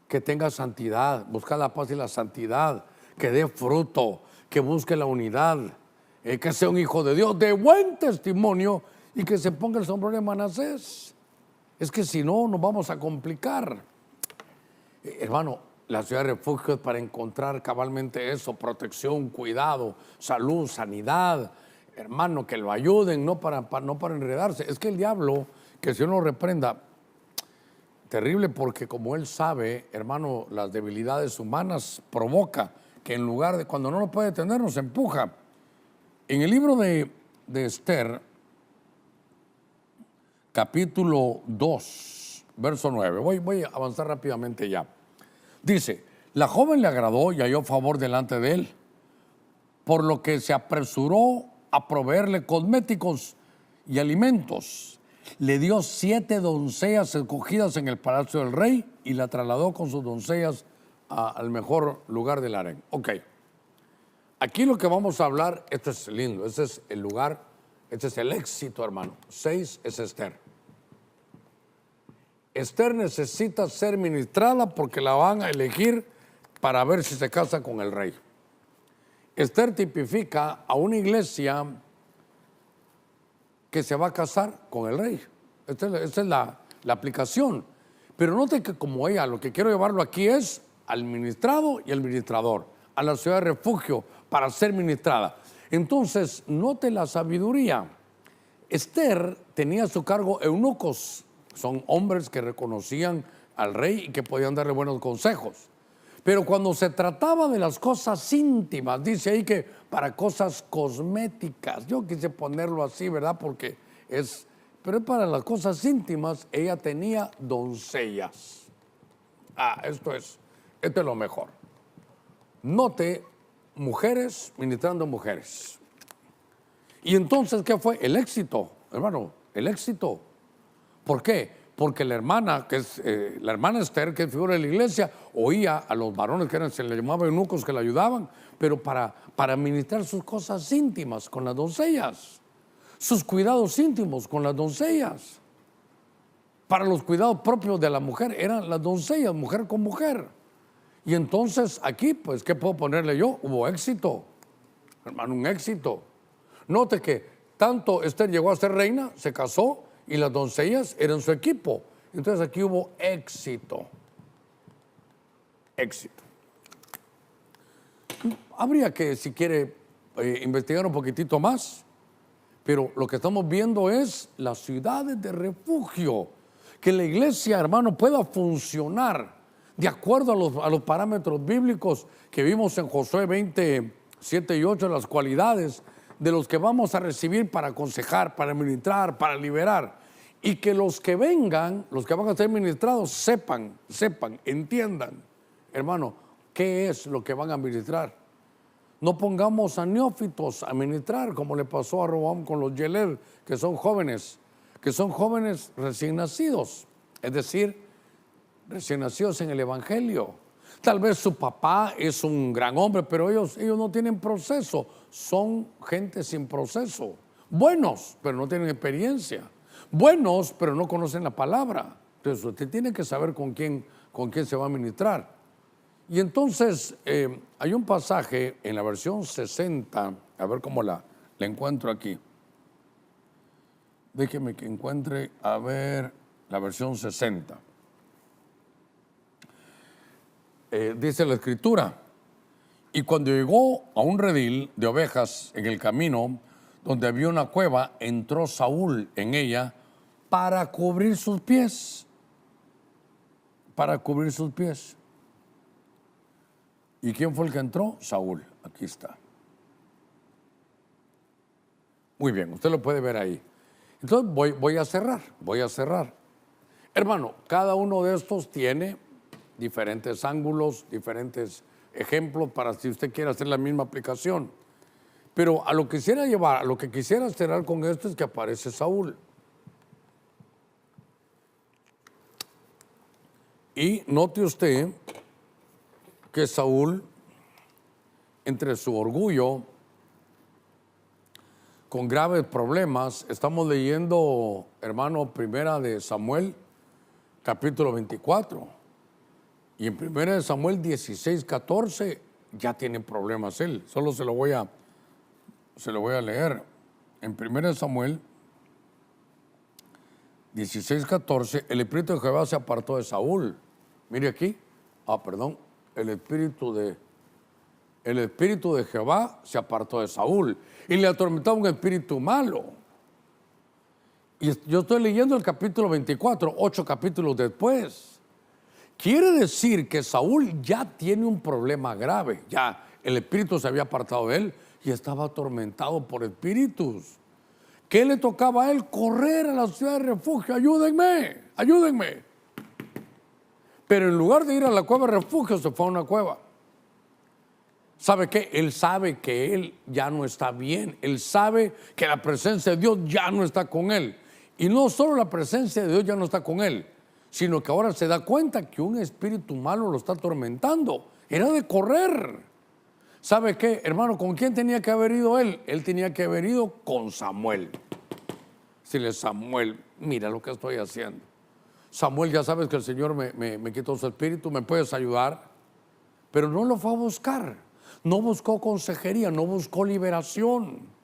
Speaker 1: Que tenga santidad, busca la paz y la santidad, que dé fruto, que busque la unidad, que sea un hijo de Dios, de buen testimonio y que se ponga el sombrero de Manasés. Es que si no, nos vamos a complicar. Hermano, la ciudad de refugio es para encontrar cabalmente eso, protección, cuidado, salud, sanidad. Hermano, que lo ayuden, no para enredarse. Es que el diablo, que si uno lo reprenda, terrible, porque como él sabe, hermano, las debilidades humanas provoca que en lugar de, cuando no lo puede tener, nos empuja. En el libro de Esther, capítulo 2, verso 9, voy a avanzar rápidamente ya. Dice, la joven le agradó y halló favor delante de él, por lo que se apresuró a proveerle cosméticos y alimentos. Le dio 7 doncellas escogidas en el palacio del rey y la trasladó con sus doncellas al mejor lugar del harén. Ok, aquí lo que vamos a hablar, esto es lindo, este es el lugar, este es el éxito, hermano. 6 es Esther. Esther necesita ser ministrada porque la van a elegir para ver si se casa con el rey. Esther tipifica a una iglesia que se va a casar con el rey. Esta es la aplicación. Pero note que como ella, lo que quiero llevarlo aquí es al ministrado y al ministrador, a la ciudad de refugio para ser ministrada. Entonces, note la sabiduría. Esther tenía a su cargo eunucos, son hombres que reconocían al rey y que podían darle buenos consejos. Pero cuando se trataba de las cosas íntimas, dice ahí que para cosas cosméticas, yo quise ponerlo así, ¿verdad? Porque pero para las cosas íntimas, ella tenía doncellas. Esto es lo mejor. Note, mujeres ministrando mujeres. Y entonces, ¿qué fue? El éxito, hermano, el éxito. ¿Por qué? Porque la hermana Esther, que es figura de la iglesia, oía a los varones que se le llamaban eunucos que la ayudaban, pero para ministrar sus cosas íntimas con las doncellas, sus cuidados íntimos con las doncellas. Para los cuidados propios de la mujer eran las doncellas, mujer con mujer. Y entonces aquí, pues, ¿qué puedo ponerle yo? Hubo éxito, hermano, un éxito. Note que tanto Esther llegó a ser reina, se casó, y las doncellas eran su equipo. Entonces aquí hubo éxito. Éxito. Habría que, si quiere, investigar un poquitito más, pero lo que estamos viendo es las ciudades de refugio. Que la iglesia, hermano, pueda funcionar de acuerdo a los parámetros bíblicos que vimos en Josué 20, 7 y 8, las cualidades de los que vamos a recibir para aconsejar, para ministrar, para liberar. Y que los que vengan, los que van a ser ministrados, sepan, entiendan, hermano, qué es lo que van a ministrar. No pongamos a neófitos a ministrar, como le pasó a Roboam con los Yeled, que son jóvenes recién nacidos, es decir, recién nacidos en el Evangelio. Tal vez su papá es un gran hombre, pero ellos no tienen proceso, son gente sin proceso. Buenos, pero no tienen experiencia. Buenos, pero no conocen la palabra. Entonces usted tiene que saber con quién se va a ministrar. Y entonces hay un pasaje en la versión 60, a ver cómo la encuentro aquí. Déjeme que encuentre, a ver, la versión 60. Dice la escritura, y cuando llegó a un redil de ovejas en el camino, donde había una cueva, entró Saúl en ella para cubrir sus pies. Para cubrir sus pies. ¿Y quién fue el que entró? Saúl. Aquí está. Muy bien, usted lo puede ver ahí. Entonces voy a cerrar. Hermano, cada uno de estos tiene diferentes ángulos, diferentes ejemplos para si usted quiere hacer la misma aplicación. Pero a lo que quisiera cerrar con esto es que aparece Saúl. Y note usted que Saúl, entre su orgullo, con graves problemas, estamos leyendo, hermano, primera de Samuel, capítulo 24. Y en primera de Samuel 16, 14, ya tiene problemas él. Solo se lo voy a leer. En primera de Samuel 16, 14, el espíritu de Jehová se apartó de Saúl. Mire aquí. El espíritu de Jehová se apartó de Saúl y le atormentaba un espíritu malo. Y yo estoy leyendo el capítulo 24, 8 capítulos después. Quiere decir que Saúl ya tiene un problema grave. Ya el espíritu se había apartado de él y estaba atormentado por espíritus. ¿Qué le tocaba a él? Correr a la ciudad de refugio. Ayúdenme. Pero en lugar de ir a la cueva de refugio, se fue a una cueva. ¿Sabe qué? Él sabe que él ya no está bien. Él sabe que la presencia de Dios ya no está con él. Y no solo la presencia de Dios ya no está con él, sino que ahora se da cuenta que un espíritu malo lo está atormentando. Era de correr. ¿Sabe qué, hermano? ¿Con quién tenía que haber ido él? Él tenía que haber ido con Samuel. Dile, Samuel, mira lo que estoy haciendo. Samuel, ya sabes que el Señor me quitó su espíritu, ¿me puedes ayudar? Pero no lo fue a buscar. No buscó consejería, no buscó liberación.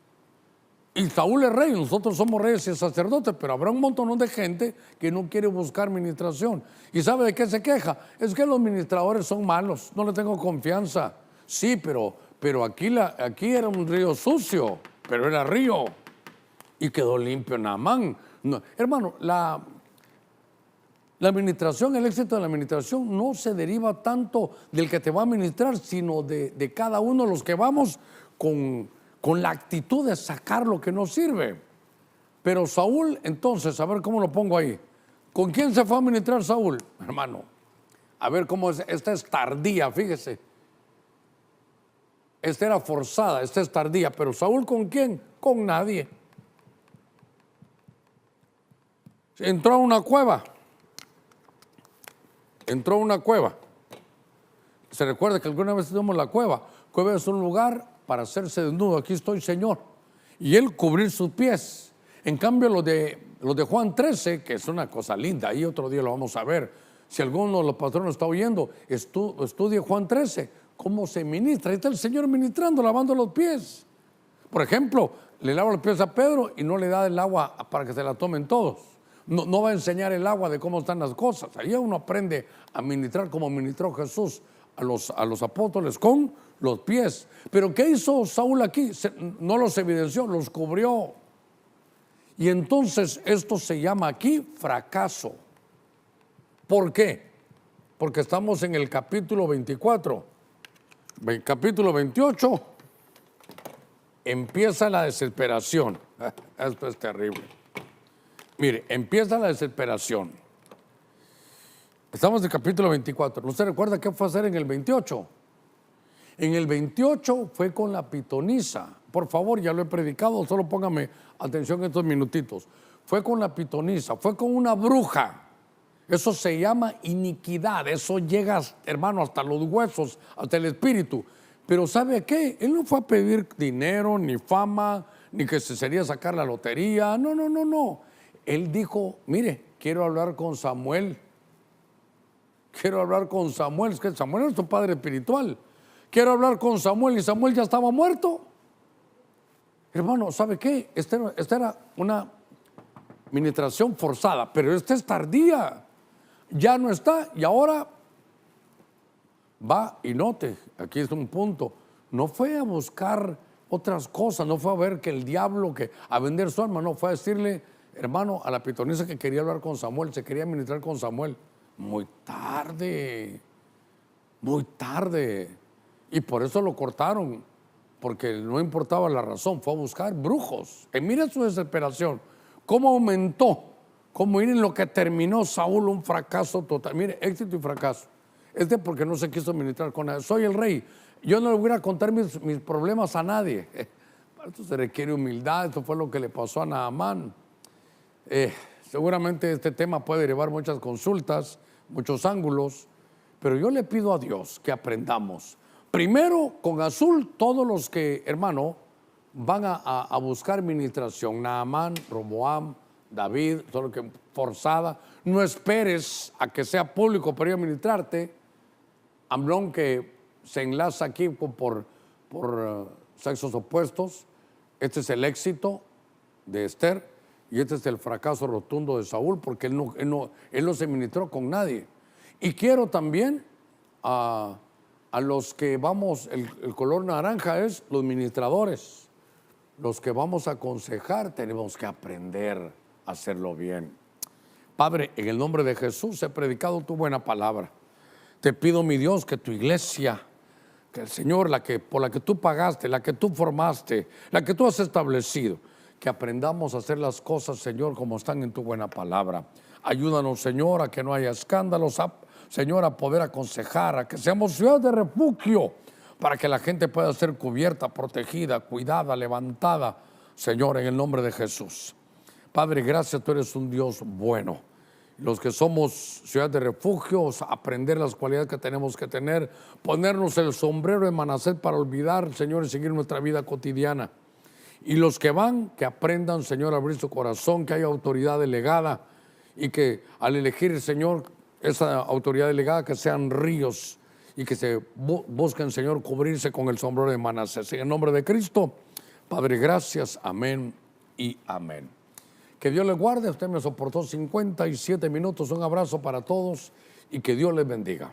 Speaker 1: Y Saúl es rey, nosotros somos reyes y sacerdotes, pero habrá un montón de gente que no quiere buscar ministración. ¿Y sabe de qué se queja? Es que los ministradores son malos, no le tengo confianza. Sí, pero aquí era un río sucio, pero era río. Y quedó limpio Naamán. No, hermano, la administración, el éxito de la administración no se deriva tanto del que te va a administrar, sino de cada uno de los que vamos con la actitud de sacar lo que no sirve. Pero Saúl, entonces, a ver cómo lo pongo ahí. ¿Con quién se fue a administrar Saúl? Hermano, a ver cómo es. Esta es tardía, fíjese. Esta era forzada, esta es tardía. Pero Saúl, ¿con quién? Con nadie. Entró a una cueva. Se recuerda que alguna vez estuvimos en la cueva. Cueva es un lugar para hacerse desnudo. Aquí estoy, Señor. Y él cubrir sus pies. En cambio, los de Juan 13, que es una cosa linda, ahí otro día lo vamos a ver. Si alguno de los patronos está oyendo, estudie Juan 13, cómo se ministra. Ahí está el Señor ministrando, lavando los pies. Por ejemplo, le lava los pies a Pedro y no le da el agua para que se la tomen todos. No va a enseñar el agua de cómo están las cosas. Ahí uno aprende a ministrar como ministró Jesús a los apóstoles con los pies. Pero ¿qué hizo Saúl aquí? No los evidenció, los cubrió. Y entonces esto se llama aquí fracaso. ¿Por qué? Porque estamos en el capítulo 24. Capítulo 28 empieza la desesperación. Esto es terrible. Mire, empieza la desesperación. Estamos en el capítulo 24. ¿No se recuerda qué fue a hacer en el 28? En el 28 fue con la pitonisa. Por favor, ya lo he predicado, solo póngame atención en estos minutitos. Fue con la pitonisa, fue con una bruja. Eso se llama iniquidad. Eso llega, hermano, hasta los huesos, hasta el espíritu. Pero ¿sabe qué? Él no fue a pedir dinero, ni fama, ni que se sería sacar la lotería. No. Él dijo, mire, quiero hablar con Samuel. Es que Samuel es tu padre espiritual. Quiero hablar con Samuel y Samuel ya estaba muerto. Hermano, ¿sabe qué? Esta era una ministración forzada, pero esta es tardía, ya no está, y ahora va y note, aquí es un punto, no fue a buscar otras cosas, no fue a ver que el diablo, que a vender su alma, no fue a decirle, hermano, a la pitonisa que quería hablar con Samuel, se quería ministrar con Samuel, muy tarde, y por eso lo cortaron, porque no importaba la razón, fue a buscar brujos. Y miren su desesperación, cómo aumentó, cómo miren lo que terminó Saúl, un fracaso total. Mire, éxito y fracaso. Porque no se quiso ministrar con nadie. Soy el rey, yo no le voy a contar mis problemas a nadie. Para esto se requiere humildad, esto fue lo que le pasó a Naamán. Seguramente este tema puede derivar muchas consultas, muchos ángulos, pero yo le pido a Dios que aprendamos. Primero, con azul, todos los que, hermano, van a buscar ministración. Naamán, Roboam, David, solo que forzada. No esperes a que sea público para ir a ministrarte. Amnón, que se enlaza aquí por sexos opuestos. Este es el éxito de Esther y este es el fracaso rotundo de Saúl, porque él no se ministró con nadie. Y quiero también a los que vamos, el color naranja es los ministradores, los que vamos a aconsejar, tenemos que aprender a hacerlo bien. Padre, en el nombre de Jesús he predicado tu buena palabra. Te pido, mi Dios, que tu iglesia, que el Señor, por la que tú pagaste, la que tú formaste, la que tú has establecido, que aprendamos a hacer las cosas, Señor, como están en tu buena palabra. Ayúdanos, Señor, a que no haya escándalos, Señor, a poder aconsejar, a que seamos ciudad de refugio, para que la gente pueda ser cubierta, protegida, cuidada, levantada, Señor, en el nombre de Jesús. Padre, gracias, tú eres un Dios bueno. Los que somos ciudad de refugio, aprender las cualidades que tenemos que tener, ponernos el sombrero de Manasés para olvidar, Señor, y seguir nuestra vida cotidiana. Y los que van, que aprendan, Señor, a abrir su corazón, que haya autoridad delegada y que al elegir, Señor, esa autoridad delegada, que sean ríos y que se busquen, Señor, cubrirse con el sombrero de Manasés. En el nombre de Cristo, Padre, gracias, amén y amén. Que Dios les guarde. Usted me soportó 57 minutos. Un abrazo para todos y que Dios les bendiga.